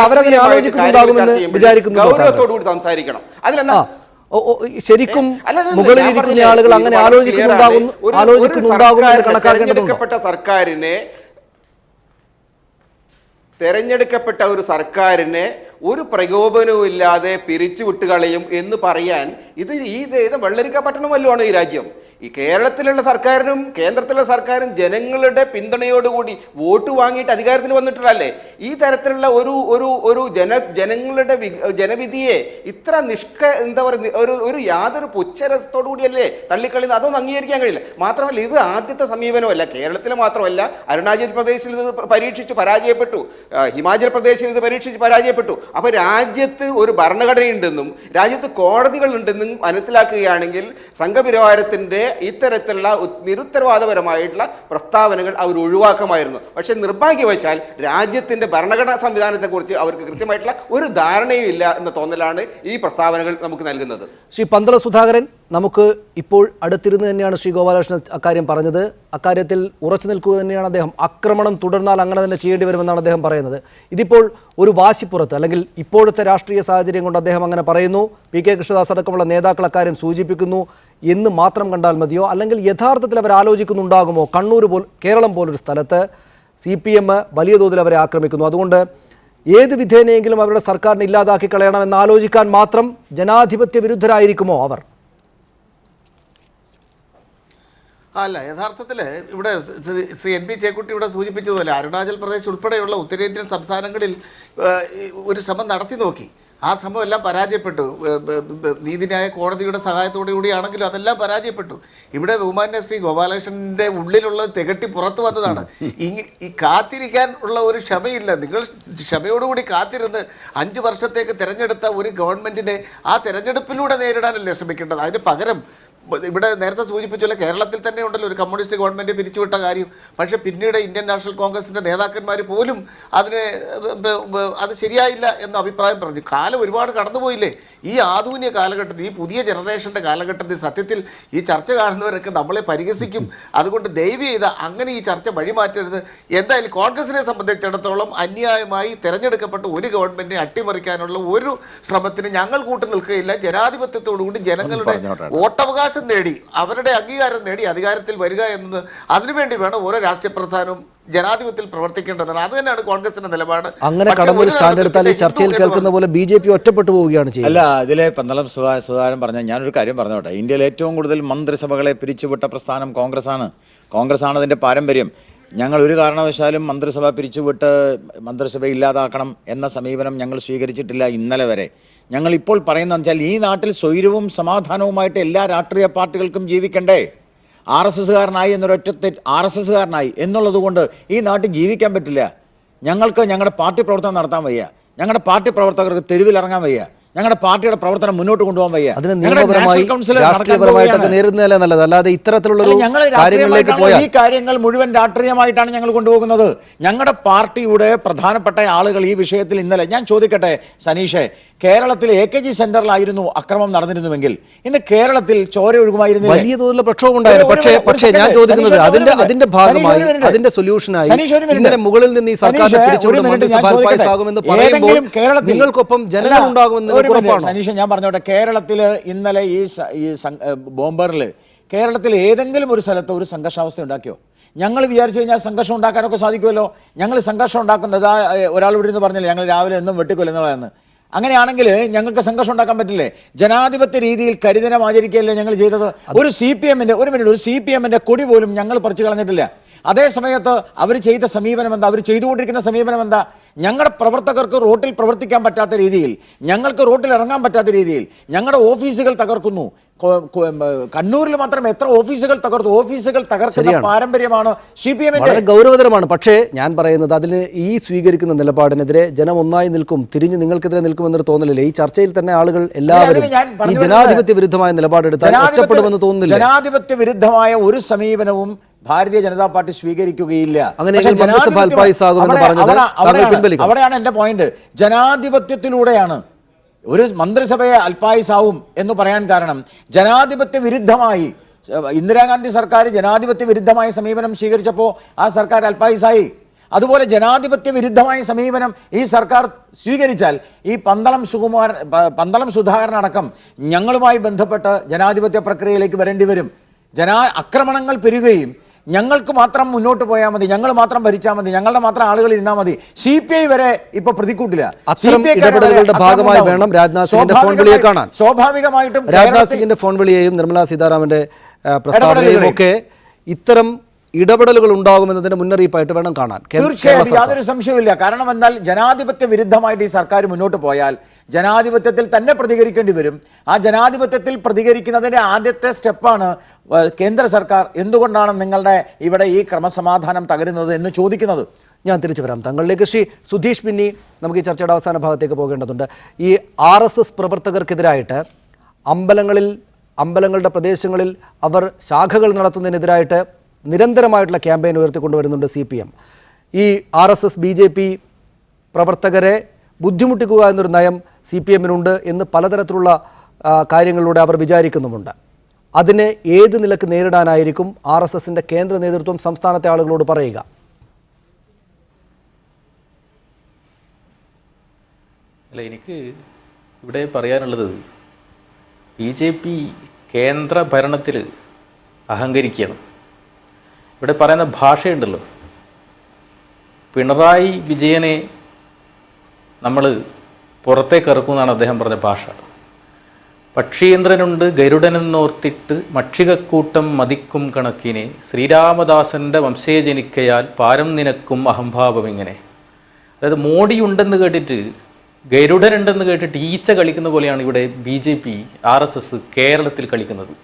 അവരങ്ങനെ ആലോചിക്കുന്നുണ്ടാകുമെന്ന് വിചാരിക്കുന്നു. ഗൗരവത്തോടുകൂടി സംസാരിക്കണം. അതിലെന്താ ശരിക്കും മുകളിലിരിക്കുന്ന ആളുകൾ അങ്ങനെ ആലോചിക്കുന്നുണ്ടാകുമെന്ന് കണക്കാക്കേണ്ടതുണ്ട്. തെരഞ്ഞെടുക്കപ്പെട്ട ഒരു സർക്കാരിനെ ഒരു പ്രകോപനവും ഇല്ലാതെ പിരിച്ചുവിട്ട് കളയും എന്ന് പറയാൻ ഇത് വെള്ളരിക്കപട്ടണം വല്ലതുമാണ് ഈ രാജ്യം. ഈ കേരളത്തിലുള്ള സർക്കാരിനും കേന്ദ്രത്തിലുള്ള സർക്കാരും ജനങ്ങളുടെ പിന്തുണയോടുകൂടി വോട്ട് വാങ്ങിയിട്ട് അധികാരത്തിൽ വന്നിട്ടുള്ളതല്ലേ. ഈ തരത്തിലുള്ള ഒരു ജനങ്ങളുടെ ജനവിധിയെ ഇത്ര എന്താ പറയുക ഒരു യാതൊരു പുച്ഛരസത്തോടു കൂടിയല്ലേ തള്ളിക്കളയുന്നത്. അതൊന്നും അംഗീകരിക്കാൻ കഴിയില്ല. മാത്രമല്ല ഇത് ആദ്യത്തെ സമീപനമല്ല. കേരളത്തിൽ മാത്രമല്ല, അരുണാചൽ പ്രദേശിൽ ഇത് പരീക്ഷിച്ചു പരാജയപ്പെട്ടു, ഹിമാചൽ പ്രദേശിൽ ഇത് പരീക്ഷിച്ച് പരാജയപ്പെട്ടു. അപ്പോൾ രാജ്യത്ത് ഒരു ഭരണഘടനയുണ്ടെന്നും രാജ്യത്ത് കോടതികളുണ്ടെന്നും മനസ്സിലാക്കുകയാണെങ്കിൽ സംഘപരിവാരത്തിൻ്റെ ഇത്തരത്തിലുള്ള നിരുത്തരവാദപരമായിട്ടുള്ള പ്രസ്താവനകൾ അവർ ഒഴിവാക്കുമായിരുന്നു. പക്ഷെ നിർഭാഗ്യവശാൽ രാജ്യത്തിൻ്റെ ഭരണഘടനാ സംവിധാനത്തെക്കുറിച്ച് അവർക്ക് കൃത്യമായിട്ടുള്ള ഒരു ധാരണയും ഇല്ല എന്ന തോന്നലാണ് ഈ പ്രസ്താവനകൾ നമുക്ക് നൽകുന്നത്. ശ്രീ പന്തള സുധാകരൻ, നമുക്ക് ഇപ്പോൾ അടുത്തിരുന്ന് തന്നെയാണ് ശ്രീ ഗോപാലകൃഷ്ണൻ അക്കാര്യം പറഞ്ഞത്. അക്കാര്യത്തിൽ ഉറച്ചു നിൽക്കുക തന്നെയാണ് അദ്ദേഹം. ആക്രമണം തുടർന്നാൽ അങ്ങനെ തന്നെ ചെയ്യേണ്ടി വരുമെന്നാണ് അദ്ദേഹം പറയുന്നത്. ഇതിപ്പോൾ ഒരു വാശിപ്പുറത്ത് അല്ലെങ്കിൽ ഇപ്പോഴത്തെ രാഷ്ട്രീയ സാഹചര്യം കൊണ്ട് അദ്ദേഹം അങ്ങനെ പറയുന്നു, PK കൃഷ്ണദാസ് അടക്കമുള്ള നേതാക്കൾ അക്കാര്യം സൂചിപ്പിക്കുന്നു എന്ന് മാത്രം കണ്ടാൽ മതിയോ? അല്ലെങ്കിൽ യഥാർത്ഥത്തിൽ അവർ ആലോചിക്കുന്നുണ്ടാകുമോ? കേരളം പോലൊരു സ്ഥലത്ത് CPM വലിയ തോതിൽ അവരെ ആക്രമിക്കുന്നു, അതുകൊണ്ട് ഏത് വിധേനയെങ്കിലും അവരുടെ സർക്കാരിനെ ഇല്ലാതാക്കി കളയണമെന്ന് ആലോചിക്കാൻ മാത്രം ജനാധിപത്യ വിരുദ്ധരായിരിക്കുമോ അവർ? അല്ല, യഥാർത്ഥത്തിൽ ഇവിടെ ശ്രീ NP ചേക്കുട്ടി ഇവിടെ സൂചിപ്പിച്ചതുപോലെ അരുണാചൽ പ്രദേശ് ഉൾപ്പെടെയുള്ള ഉത്തരേന്ത്യൻ സംസ്ഥാനങ്ങളിൽ ഒരു ശ്രമം നടത്തി നോക്കി. ആ ശ്രമം എല്ലാം പരാജയപ്പെട്ടു. നീതിന്യായ കോടതിയുടെ സഹായത്തോടു കൂടിയാണെങ്കിലും അതെല്ലാം പരാജയപ്പെട്ടു. ഇവിടെ ബഹുമാന്യ ശ്രീ ഗോപാലകൃഷ്ണൻ്റെ ഉള്ളിലുള്ളത് തികട്ടി പുറത്തു വന്നതാണ്. ഈ കാത്തിരിക്കാൻ ഉള്ള ഒരു ക്ഷമയില്ല. നിങ്ങൾ ക്ഷമയോടുകൂടി കാത്തിരുന്ന് 5 വർഷത്തേക്ക് തിരഞ്ഞെടുത്ത ഒരു ഗവൺമെൻറ്റിനെ ആ തിരഞ്ഞെടുപ്പിലൂടെ നേരിടാനല്ലേ ശ്രമിക്കേണ്ടത്. അതിന് പകരം ഇവിടെ നേരത്തെ സൂചിപ്പിച്ചല്ല, കേരളത്തിൽ തന്നെ ഉണ്ടല്ലോ ഒരു കമ്മ്യൂണിസ്റ്റ് ഗവൺമെൻറ് പിരിച്ചുവിട്ട കാര്യം. പക്ഷേ പിന്നീട് ഇന്ത്യൻ നാഷണൽ കോൺഗ്രസിൻ്റെ നേതാക്കന്മാർ പോലും അത് ശരിയായില്ല എന്ന അഭിപ്രായം പറഞ്ഞു. കാലം ഒരുപാട് കടന്നുപോയില്ലേ. ഈ ആധുനിക കാലഘട്ടത്തിൽ, ഈ പുതിയ ജനറേഷൻ്റെ കാലഘട്ടത്തിൽ സത്യത്തിൽ ഈ ചർച്ച കാണുന്നവരൊക്കെ നമ്മളെ പരിഹസിക്കും. അതുകൊണ്ട് ദയവ് ചെയ്ത് അങ്ങനെ ഈ ചർച്ച വഴിമാറ്റരുത്. എന്തായാലും കോൺഗ്രസിനെ സംബന്ധിച്ചിടത്തോളം അന്യായമായി തിരഞ്ഞെടുക്കപ്പെട്ട ഒരു ഗവൺമെൻറ്റിനെ അട്ടിമറിക്കാനുള്ള ഒരു ശ്രമത്തിന് ഞങ്ങൾ കൂട്ടു നിൽക്കുകയില്ല. ജനാധിപത്യത്തോടുകൂടി ജനങ്ങളുടെ വോട്ടവകാശം നേടി അവരുടെ അംഗീകാരം നേടി അധികാരത്തിൽ വരിക എന്നത് അതിനുവേണ്ടി വേണം ഓരോ രാഷ്ട്രീയ പ്രധാനവും ജനാധിപത്യത്തിൽ പ്രവർത്തിക്കേണ്ടതാണ്. അത് തന്നെയാണ് കോൺഗ്രസിന്റെ നിലപാട്. അങ്ങനെ കടന്നൊരു സ്റ്റാൻഡ് എടുത്താൽ ഈ ചർച്ചയിൽ കേൾക്കുന്ന പോലെ BJP ഒറ്റപ്പെട്ടു പോവുകയാണ് ചെയ്യുന്നത്. അല്ല, ഇതിലെ പന്തളം സുധാകരൻ പറഞ്ഞ ഞാനൊരു കാര്യം പറഞ്ഞോട്ടെ. ഇന്ത്യയിൽ ഏറ്റവും കൂടുതൽ മന്ത്രിസഭകളെ പിരിച്ചുവിട്ട പ്രസ്ഥാനം കോൺഗ്രസ്സാണ് അതിൻ്റെ പാരമ്പര്യം. ഞങ്ങൾ ഒരു കാരണവശാലും മന്ത്രിസഭ പിരിച്ചുവിട്ട് മന്ത്രിസഭ ഇല്ലാതാക്കണം എന്ന സമീപനം ഞങ്ങൾ സ്വീകരിച്ചിട്ടില്ല ഇന്നലെ വരെ. ഞങ്ങളിപ്പോൾ പറയുന്നതെന്ന് വെച്ചാൽ ഈ നാട്ടിൽ സ്വൈരവും സമാധാനവുമായിട്ട് എല്ലാ രാഷ്ട്രീയ പാർട്ടികൾക്കും ജീവിക്കണ്ടേ? RSSകാരനായി RSSകാരനായി എന്നുള്ളത് കൊണ്ട് ഈ നാട്ടിൽ ജീവിക്കാൻ പറ്റില്ല. ഞങ്ങൾക്ക് ഞങ്ങളുടെ പാർട്ടി പ്രവർത്തനം നടത്താൻ വയ്യ. ഞങ്ങളുടെ പാർട്ടി പ്രവർത്തകർക്ക് തെരുവിലിറങ്ങാൻ വയ്യ. ഞങ്ങളുടെ പാർട്ടിയുടെ പ്രവർത്തനം മുന്നോട്ട് കൊണ്ടുപോകാൻ വയ്യ. നല്ലത്, അല്ലാതെ ഇത്തരത്തിലുള്ള കാര്യങ്ങളിലേക്ക് പോയാൽ ഈ കാര്യങ്ങൾ മുഴുവൻ രാഷ്ട്രീയമായിട്ടാണ് ഞങ്ങൾ കൊണ്ടുപോകുന്നത്. ഞങ്ങളുടെ പാർട്ടിയുടെ പ്രധാനപ്പെട്ട ആളുകൾ ഈ വിഷയത്തിൽ ഇന്നലെ, ഞാൻ ചോദിക്കട്ടെ സനീഷെ, കേരളത്തിൽ AKG സെന്ററിലായിരുന്നു അക്രമം നടന്നിരുന്നുവെങ്കിൽ ഇന്ന് കേരളത്തിൽ ചോര ഒഴുകുമായിരുന്നു. വലിയ തോതിലുള്ള പ്രക്ഷോഭം ഉണ്ടായിരുന്നു. പക്ഷേ ഞാൻ ചോദിക്കുന്നത് അതിന്റെ ഭാഗമായി അതിന്റെ സൊല്യൂഷനായി ഇങ്ങനെ മുകളിൽ നിന്ന് ഈ സർക്കാരിനെ പിരിച്ചുകൊണ്ട് മന്ത്രിസഭ പാസ്സാകുമെന്ന് പറയുമ്പോൾ നിങ്ങൾക്കൊപ്പം ജനങ്ങൾ ഉണ്ടാകുമെന്ന് സനീഷ, ഞാൻ പറഞ്ഞോട്ടെ, കേരളത്തിൽ ഇന്നലെ ഈ ബോംബറിൽ കേരളത്തിൽ ഏതെങ്കിലും ഒരു സ്ഥലത്ത് ഒരു സംഘർഷാവസ്ഥ ഉണ്ടാക്കിയോ? ഞങ്ങൾ വിചാരിച്ചു കഴിഞ്ഞാൽ സംഘർഷം ഉണ്ടാക്കാനൊക്കെ സാധിക്കുമല്ലോ. ഞങ്ങൾ സംഘർഷം ഉണ്ടാക്കുന്നത് ഒരാൾ ഇവിടെ നിന്ന് പറഞ്ഞില്ലേ ഞങ്ങൾ രാവിലെ എന്നും വെട്ടിക്കൊല്ലുന്നതാണ്. അങ്ങനെയാണെങ്കിൽ ഞങ്ങൾക്ക് സംഘർഷം ഉണ്ടാക്കാൻ പറ്റില്ലേ? ജനാധിപത്യ രീതിയിൽ കരിദിനം ആചരിക്കുകയല്ലേ ഞങ്ങൾ ചെയ്തത്. ഒരു CPMന്റെ കൊടി പോലും ഞങ്ങൾ പറിച്ചു കളഞ്ഞിട്ടില്ല. അതേ സമയത്ത് അവർ ചെയ്ത സമീപനം എന്താ, അവർ ചെയ്തുകൊണ്ടിരിക്കുന്ന സമീപനം എന്താ? ഞങ്ങളുടെ പ്രവർത്തകർക്ക് റോട്ടിൽ പ്രവർത്തിക്കാൻ പറ്റാത്ത രീതിയിൽ, ഞങ്ങൾക്ക് റോട്ടിൽ ഇറങ്ങാൻ പറ്റാത്ത രീതിയിൽ ഞങ്ങളുടെ ഓഫീസുകൾ തകർക്കുന്നു. കണ്ണൂരിൽ മാത്രം എത്ര ഓഫീസുകൾ തകർത്തു? ഓഫീസുകൾ തകർക്കുന്ന പാരമ്പര്യമാണ് CPM-ന്റെ. വളരെ ഗൗരവതരമാണ്. പക്ഷേ ഞാൻ പറയുന്നത് അതിന് ഈ സ്വീകരിക്കുന്ന നിലപാടിനെതിരെ ജനം ഒന്നായി നിൽക്കും, തിരിഞ്ഞ് നിങ്ങൾക്കെതിരെ നിൽക്കുമെന്നൊരു തോന്നലില്ല. ഈ ചർച്ചയിൽ തന്നെ ആളുകൾ എല്ലാവരും ഈ ജനാധിപത്യ വിരുദ്ധമായ നിലപാടെടുത്താൽ ഒറ്റപ്പെടുമെന്ന് തോന്നുന്നില്ല. ജനാധിപത്യ വിരുദ്ധമായ ഒരു സമീപനവും ഭാരതീയ ജനതാ പാർട്ടി സ്വീകരിക്കുകയില്ല. അവിടെയാണ് എന്റെ പോയിന്റ്. ജനാധിപത്യത്തിലൂടെയാണ് ഒരു മന്ത്രിസഭയെ അൽപായുസാവും എന്ന് പറയാൻ കാരണം ജനാധിപത്യ വിരുദ്ധമായി ഇന്ദിരാഗാന്ധി സർക്കാർ ജനാധിപത്യ വിരുദ്ധമായ സമീപനം സ്വീകരിച്ചപ്പോൾ ആ സർക്കാർ അൽപായുസായി. അതുപോലെ ജനാധിപത്യ വിരുദ്ധമായ സമീപനം ഈ സർക്കാർ സ്വീകരിച്ചാൽ ഈ പന്തളം സുധാകരൻ അടക്കം ഞങ്ങളുമായി ബന്ധപ്പെട്ട് ജനാധിപത്യ പ്രക്രിയയിലേക്ക് വരേണ്ടി വരും. ആക്രമണങ്ങൾ പെരുകുകയും ഞങ്ങൾക്ക് മാത്രം മുന്നോട്ട് പോയാൽ മതി, ഞങ്ങൾ മാത്രം ഭരിച്ചാൽ മതി, ഞങ്ങളുടെ മാത്രം ആളുകൾ ഇരുന്നാൽ മതി. CPI വരെ ഇപ്പൊ പ്രതിക്കൂട്ടില്ല. ഭാഗമായി വേണം രാജ്നാഥ് സിംഗിന്റെ ഫോൺ വിളിയെ കാണാൻ. സ്വാഭാവികമായിട്ടും രാജ്നാഥ് സിംഗിന്റെ ഫോൺ വിളിയെയും നിർമ്മലാ സീതാരാമന്റെ പ്രസ്താവനയും ഒക്കെ ഇത്തരം ഇടപെടലുകൾ ഉണ്ടാകുമെന്നതിന്റെ മുന്നറിയിപ്പായിട്ട് വേണം കാണാൻ. തീർച്ചയായും യാതൊരു സംശയവുമില്ല. കാരണം എന്നാൽ ജനാധിപത്യ വിരുദ്ധമായിട്ട് ഈ സർക്കാർ മുന്നോട്ട് പോയാൽ ജനാധിപത്യത്തിൽ തന്നെ പ്രതികരിക്കേണ്ടി വരും. ആ ജനാധിപത്യത്തിൽ പ്രതികരിക്കുന്നതിന്റെ ആദ്യത്തെ സ്റ്റെപ്പാണ് കേന്ദ്ര സർക്കാർ എന്തുകൊണ്ടാണ് നിങ്ങളുടെ ഇവിടെ ഈ ക്രമസമാധാനം തകരുന്നത് എന്ന് ചോദിക്കുന്നത്. ഞാൻ തിരിച്ചു വരാം തങ്ങളിലേക്ക്. ശ്രീ സുധീഷ് പിന്നി, നമുക്ക് ഈ ചർച്ചയുടെ അവസാന ഭാഗത്തേക്ക് പോകേണ്ടതുണ്ട്. ഈ RSS പ്രവർത്തകർക്കെതിരായിട്ട് അമ്പലങ്ങളുടെ പ്രദേശങ്ങളിൽ അവർ ശാഖകൾ നടത്തുന്നതിനെതിരായിട്ട് നിരന്തരമായിട്ടുള്ള ക്യാമ്പയിൻ ഉയർത്തിക്കൊണ്ടുവരുന്നുണ്ട് CPM. ഈ RSS BJP പ്രവർത്തകരെ ബുദ്ധിമുട്ടിക്കുക എന്നൊരു നയം CPM-നുണ്ട് എന്ന് പലതരത്തിലുള്ള കാര്യങ്ങളിലൂടെ അവർ വിചാരിക്കുന്നുമുണ്ട്. അതിനെ ഏത് നിലക്ക് നേരിടാനായിരിക്കും RSS-ന്റെ കേന്ദ്ര നേതൃത്വം സംസ്ഥാനത്തെ ആളുകളോട് പറയുക? അല്ല, എനിക്ക് ഇവിടെ പറയാനുള്ളത് BJP കേന്ദ്ര ഭരണത്തിൽ അഹങ്കരിക്കുകയാണ്. ഇവിടെ പറയുന്ന ഭാഷയുണ്ടല്ലോ, പിണറായി വിജയനെ നമ്മൾ പുറത്തേക്ക് ഇറക്കുമെന്നാണ് അദ്ദേഹം പറഞ്ഞ ഭാഷ. പക്ഷീന്ദ്രനുണ്ട് ഗരുഡനെന്നോർത്തിട്ട് മക്ഷികക്കൂട്ടം മതിക്കും കണക്കിനെ ശ്രീരാമദാസന്റെ വംശേജനിക്കയാൽ പാരം നിനക്കും അഹംഭാവം ഇങ്ങനെ. അതായത് മോഡി ഉണ്ടെന്ന് കേട്ടിട്ട്, ഗരുഡനുണ്ടെന്ന് കേട്ടിട്ട് ഈച്ച കളിക്കുന്ന പോലെയാണ് ഇവിടെ BJP RSS കേരളത്തിൽ കളിക്കുന്നത്.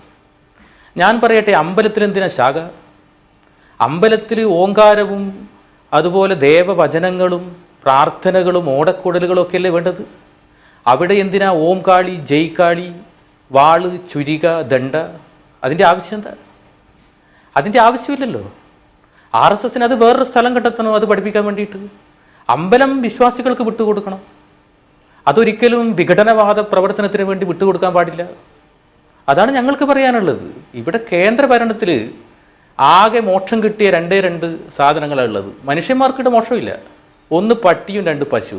ഞാൻ പറയട്ടെ, അമ്പലത്തിലെന്തിനാ ശാഖ? അമ്പലത്തിൽ ഓങ്കാരവും അതുപോലെ ദേവവചനങ്ങളും പ്രാർത്ഥനകളും ഓടക്കുടലുകളും ഒക്കെ അല്ലേ വേണ്ടത്? അവിടെ എന്തിനാ ഓം കാളി, ജയ് കാളി, വാള്, ചുരിക, ദണ്ഡ? അതിൻ്റെ ആവശ്യം എന്താ? അതിൻ്റെ ആവശ്യമില്ലല്ലോ. RSS-ന് അത് വേറൊരു സ്ഥലം കണ്ടെത്തണം അത് പഠിപ്പിക്കാൻ വേണ്ടിയിട്ട്. അമ്പലം വിശ്വാസികൾക്ക് വിട്ടുകൊടുക്കണം. അതൊരിക്കലും വിഘടനവാദ പ്രവർത്തനത്തിന് വേണ്ടി വിട്ടുകൊടുക്കാൻ പാടില്ല. അതാണ് ഞങ്ങൾക്ക് പറയാനുള്ളത്. ഇവിടെ കേന്ദ്ര ഭരണത്തിൽ ആകെ മോക്ഷം കിട്ടിയ രണ്ട് സാധനങ്ങളാണ് ഉള്ളത്. മനുഷ്യന്മാർക്കിടെ മോക്ഷമില്ല. ഒന്ന് പട്ടിയും 2 പശു.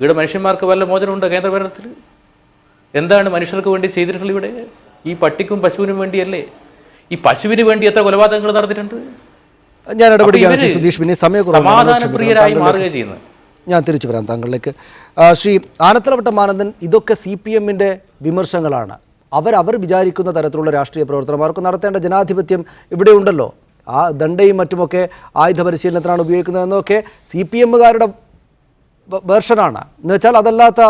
ഇവിടെ മനുഷ്യന്മാർക്ക് വല്ല മോചനമുണ്ടോ കേന്ദ്ര ഭരണത്തിൽ? എന്താണ് മനുഷ്യർക്ക് വേണ്ടി ചെയ്തിട്ടുള്ളത് ഇവിടെ? ഈ പട്ടിക്കും പശുവിനും വേണ്ടിയല്ലേ? ഈ പശുവിന് വേണ്ടി എത്ര കൊലപാതകങ്ങൾ നടന്നിട്ടുണ്ട്? ഞാൻ ഇടപെടുകയാണ് സുധീഷ്. പിന്നെ സമാധാനപ്രിയരായി മാറുക ചെയ്യുന്നത്. ഞാൻ തിരിച്ചു വരാം താങ്കളിലേക്ക്. ശ്രീ ആനത്തലവട്ടം ആനന്ദൻ, ഇതൊക്കെ CPM-ന്റെ വിമർശനങ്ങളാണ്. അവർ വിചാരിക്കുന്ന തരത്തിലുള്ള രാഷ്ട്രീയ പ്രവർത്തനമാർക്ക് നടത്തേണ്ട ജനാധിപത്യം ഇവിടെ ഉണ്ടല്ലോ. ആ ദണ്ഡയും മറ്റുമൊക്കെ ആയുധ പരിശീലനത്തിനാണ് ഉപയോഗിക്കുന്നതെന്നൊക്കെ CPM-കാരുടെ വേർഷനാണ്. എന്ന് വെച്ചാൽ അതല്ലാത്ത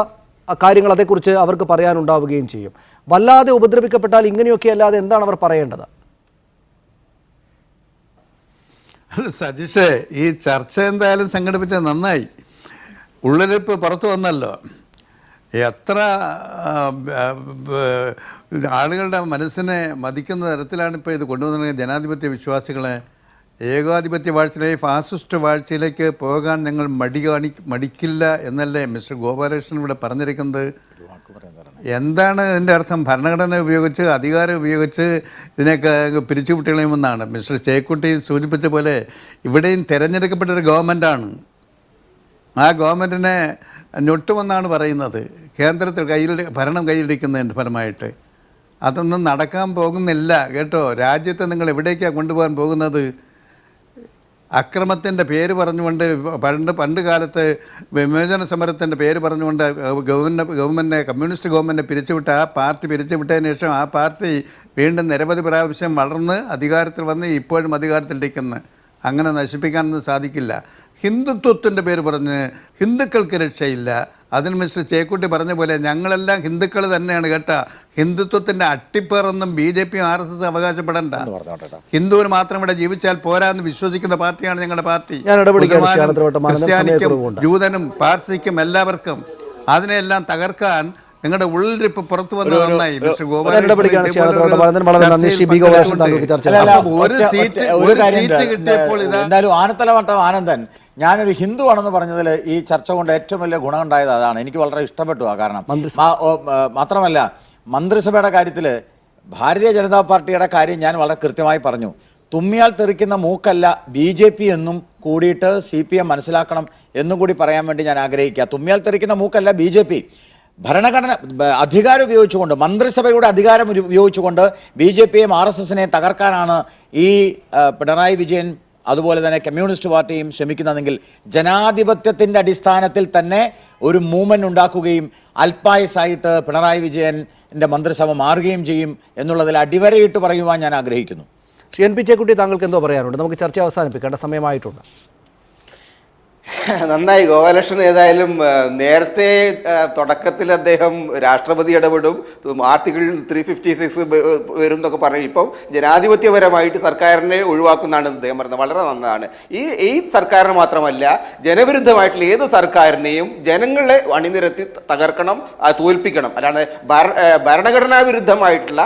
കാര്യങ്ങൾ അതേക്കുറിച്ച് അവർക്ക് പറയാനുണ്ടാവുകയും ചെയ്യും. വല്ലാതെ ഉപദ്രവിക്കപ്പെട്ടാൽ ഇങ്ങനെയൊക്കെ അല്ലാതെ എന്താണ് അവർ പറയേണ്ടത്? സജീഷേ, ഈ ചർച്ച എന്തായാലും സംഘടിപ്പിച്ചത് നന്നായി. ഉള്ളിലിപ്പ് പുറത്തു വന്നല്ലോ. എത്ര ആളുകളുടെ മനസ്സിനെ മതിക്കുന്ന തരത്തിലാണ് ഇപ്പോൾ ഇത് കൊണ്ടുവന്നിരിക്കുന്നത്. ജനാധിപത്യ വിശ്വാസികളെ ഏകാധിപത്യ വാഴ്ചയിലേക്ക്, ഫാസിസ്റ്റ് വാഴ്ചയിലേക്ക് പോകാൻ ഞങ്ങൾ മടിക്കില്ല എന്നല്ലേ മിസ്റ്റർ ഗോപാലകൃഷ്ണൻ ഇവിടെ പറഞ്ഞിരിക്കുന്നത്. എന്താണ് ഇതിൻ്റെ അർത്ഥം? ഭരണഘടന ഉപയോഗിച്ച്, അധികാരം ഉപയോഗിച്ച് ഇതിനൊക്കെ പിരിച്ചുവിട്ടുകളയുമെന്നാണ്. മിസ്റ്റർ ചേക്കുട്ടി സൂചിപ്പിച്ച പോലെ ഇവിടെയും തിരഞ്ഞെടുക്കപ്പെട്ടൊരു ഗവൺമെൻറ്റാണ്. ആ ഗവൺമെൻറ്റിനെ ഞൊട്ടുമെന്നാണ് പറയുന്നത്. കേന്ദ്രത്തിൽ ഭരണം കയ്യിലിരിക്കുന്നതിൻ്റെ ഫലമായിട്ട് അതൊന്നും നടക്കാൻ പോകുന്നില്ല കേട്ടോ. രാജ്യത്തെ നിങ്ങൾ എവിടേക്കാണ് കൊണ്ടുപോകാൻ പോകുന്നത്? അക്രമത്തിൻ്റെ പേര് പറഞ്ഞുകൊണ്ട് പണ്ട് കാലത്ത് വിമോചന സമരത്തിൻ്റെ പേര് പറഞ്ഞുകൊണ്ട് ഗവൺമെൻറ്റിനെ കമ്മ്യൂണിസ്റ്റ് ഗവൺമെൻറ്റിനെ പിരിച്ചുവിട്ട ആ പാർട്ടി പിരിച്ചുവിട്ടതിന് ശേഷം ആ പാർട്ടി വീണ്ടും നിരവധി പ്രാവശ്യം വളർന്ന് അധികാരത്തിൽ വന്ന് ഇപ്പോഴും അധികാരത്തിലിരിക്കുന്നു. അങ്ങനെ നശിപ്പിക്കാനൊന്നും സാധിക്കില്ല. ഹിന്ദുത്വത്തിൻ്റെ പേര് പറഞ്ഞ് ഹിന്ദുക്കൾക്ക് രക്ഷയില്ല. അതിന് മിസ്റ്റർ ചേക്കുട്ടി പറഞ്ഞ പോലെ ഞങ്ങളെല്ലാം ഹിന്ദുക്കൾ തന്നെയാണ് കേട്ടോ. ഹിന്ദുത്വത്തിൻ്റെ അട്ടിപ്പേറൊന്നും BJP RSS അവകാശപ്പെടണ്ട. ഹിന്ദുവിന് മാത്രം ഇവിടെ ജീവിച്ചാൽ പോരാന്ന് വിശ്വസിക്കുന്ന പാർട്ടിയാണ് ഞങ്ങളുടെ പാർട്ടി. ക്രിസ്ത്യാനിക്കും ജൂതനും പാർസിക്കും എല്ലാവർക്കും അതിനെല്ലാം തകർക്കാൻ നിങ്ങളുടെ ഉള്ളിരിപ്പ് പുറത്തു വന്നത് നന്നായി. മിസ്റ്റർ എന്തായാലും ആനത്തലവട്ടം ആനന്ദൻ, ഞാനൊരു ഹിന്ദു ആണെന്ന് പറഞ്ഞതിൽ ഈ ചർച്ച കൊണ്ട് ഏറ്റവും വലിയ ഗുണമുണ്ടായത് അതാണ്. എനിക്ക് വളരെ ഇഷ്ടപ്പെട്ടു ആ കാരണം. മാത്രമല്ല, മന്ത്രിസഭയുടെ കാര്യത്തിൽ ഭാരതീയ ജനതാ പാർട്ടിയുടെ കാര്യം ഞാൻ വളരെ കൃത്യമായി പറഞ്ഞു. തുമ്മിയാൽ തെറിക്കുന്ന മൂക്കല്ല BJP എന്നും കൂടിയിട്ട് CPM മനസ്സിലാക്കണം എന്നും കൂടി പറയാൻ വേണ്ടി ഞാൻ ആഗ്രഹിക്കുക. തുമ്മിയാൽ തെറിക്കുന്ന മൂക്കല്ല BJP. ഭരണഘടന അധികാരം ഉപയോഗിച്ചുകൊണ്ട്, മന്ത്രിസഭയുടെ അധികാരം ഉപയോഗിച്ചുകൊണ്ട് BJPയും RSSനെയും തകർക്കാനാണ് ഈ പിണറായി വിജയൻ അതുപോലെ തന്നെ കമ്മ്യൂണിസ്റ്റ് പാർട്ടിയും ശ്രമിക്കുന്നതെങ്കിൽ ജനാധിപത്യത്തിൻ്റെ അടിസ്ഥാനത്തിൽ തന്നെ ഒരു മൂവ്മെൻറ്റ് ഉണ്ടാക്കുകയും അൽപായസായിട്ട് പിണറായി വിജയൻ്റെ മന്ത്രിസഭ മാറുകയും ചെയ്യും എന്നുള്ളതിൽ അടിവരയിട്ട് പറയുവാൻ ഞാൻ ആഗ്രഹിക്കുന്നു. ശ്രീ NP ചേക്കുട്ടി, താങ്കൾക്ക് എന്തോ പറയാനുണ്ട്? നമുക്ക് ചർച്ച അവസാനിപ്പിക്കേണ്ട സമയമായിട്ടുണ്ട്. നന്നായി. ഗോപാലകൃഷ്ണൻ ഏതായാലും നേരത്തെ തുടക്കത്തിൽ അദ്ദേഹം രാഷ്ട്രപതി ഇടപെടും, ആർട്ടിക്കിൾ 356 വരും എന്നൊക്കെ പറഞ്ഞു. ഇപ്പം ജനാധിപത്യപരമായിട്ട് സർക്കാരിനെ ഒഴിവാക്കുന്നതാണ് അദ്ദേഹം പറഞ്ഞത്. വളരെ നന്നാണ്. ഈ സർക്കാരിന് മാത്രമല്ല, ജനവിരുദ്ധമായിട്ടുള്ള ഏത് സർക്കാരിനെയും ജനങ്ങളെ അണിനിരത്തി തകർക്കണം, തോൽപ്പിക്കണം. അല്ലാതെ ഭരണഘടനാ വിരുദ്ധമായിട്ടുള്ള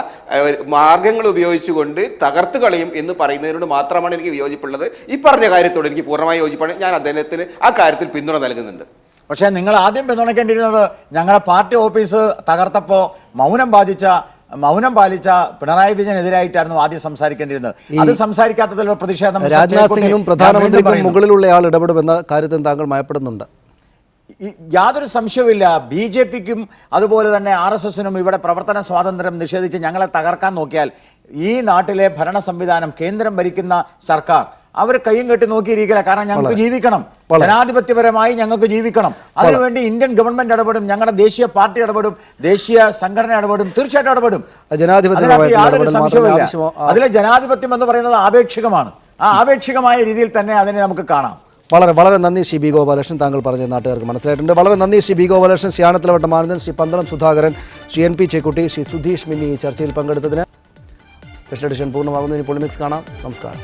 മാർഗങ്ങൾ ഉപയോഗിച്ചുകൊണ്ട് തകർത്ത് കളയും എന്ന് പറയുന്നതിനോട് മാത്രമാണ് എനിക്ക് വിയോജിപ്പുള്ളത്. ഈ പറഞ്ഞ കാര്യത്തോട് എനിക്ക് പൂർണ്ണമായി യോജിപ്പാണ്. ഞാൻ അദ്ദേഹത്തിന് ആ കാര്യത്തിൽ പിന്തുണ നൽകുന്നുണ്ട്. പക്ഷേ നിങ്ങൾ ആദ്യം പിന്തുണയ്ക്കേണ്ടിയിരുന്നത് ഞങ്ങളുടെ പാർട്ടി ഓഫീസ് തകർത്തപ്പോൾ മൗനം പാലിച്ച പിണറായി വിജയനെതിരായിട്ടായിരുന്നു ആദ്യം സംസാരിക്കേണ്ടിയിരുന്നത്. അത് സംസാരിക്കാത്തതിലുള്ള പ്രതിഷേധം രാജ്നാഥ് സിംഗും പ്രധാനമന്ത്രിക്കും മുകളിലുള്ള ആൾ ഇടപെടുമെന്ന കാര്യത്തിൽ താങ്കൾ ഭയപ്പെടുന്നുണ്ട്? യാതൊരു സംശയവുമില്ല. BJPക്കും അതുപോലെ തന്നെ RSSനും ഇവിടെ പ്രവർത്തന സ്വാതന്ത്ര്യം നിഷേധിച്ച് ഞങ്ങളെ തകർക്കാൻ നോക്കിയാൽ ഈ നാട്ടിലെ ഭരണ സംവിധാനം, കേന്ദ്രം ഭരിക്കുന്ന സർക്കാർ, അവർ കയ്യും കെട്ടി നോക്കിയിരിക്കില്ല. കാരണം ഞങ്ങൾക്ക് ജീവിക്കണം, ജനാധിപത്യപരമായി ഞങ്ങൾക്ക് ജീവിക്കണം. അതിനുവേണ്ടി ഇന്ത്യൻ ഗവൺമെന്റ് ഇടപെടും, ഞങ്ങളുടെ ദേശീയ പാർട്ടി ഇടപെടും, ദേശീയ സംഘടന ഇടപെടും, തീർച്ചയായിട്ടും ഇടപെടും. അതിനകത്ത് യാതൊരു സംശയവുമില്ല. അതിലെ ജനാധിപത്യം എന്ന് പറയുന്നത് ആപേക്ഷികമാണ്. ആ ആപേക്ഷികമായ രീതിയിൽ തന്നെ അതിനെ നമുക്ക് കാണാം. വളരെ നന്ദി ശ്രീ B. ഗോപാലകൃഷ്ണൻ. താങ്കൾ പറഞ്ഞ നാട്ടുകാർക്ക് മനസ്സിലായിട്ടുണ്ട്. വളരെ നന്ദി ശ്രീ B. ഗോപാലകൃഷ്ണൻ, ശ്രീ ആനത്തലവട്ടം ആനന്ദൻ, ശ്രീ പന്തളം സുധാകരൻ, ശ്രീ NP ചേക്കുട്ടി, ശ്രീ സുധീഷ് മിന്നി ഈ ചർച്ചയിൽ പങ്കെടുത്തതിന്. സ്പെഷ്യൽ എഡിഷൻ പൂർണ്ണമാകുന്നു. ഇനി പൊളിമിക്സ് കാണാം. നമസ്കാരം.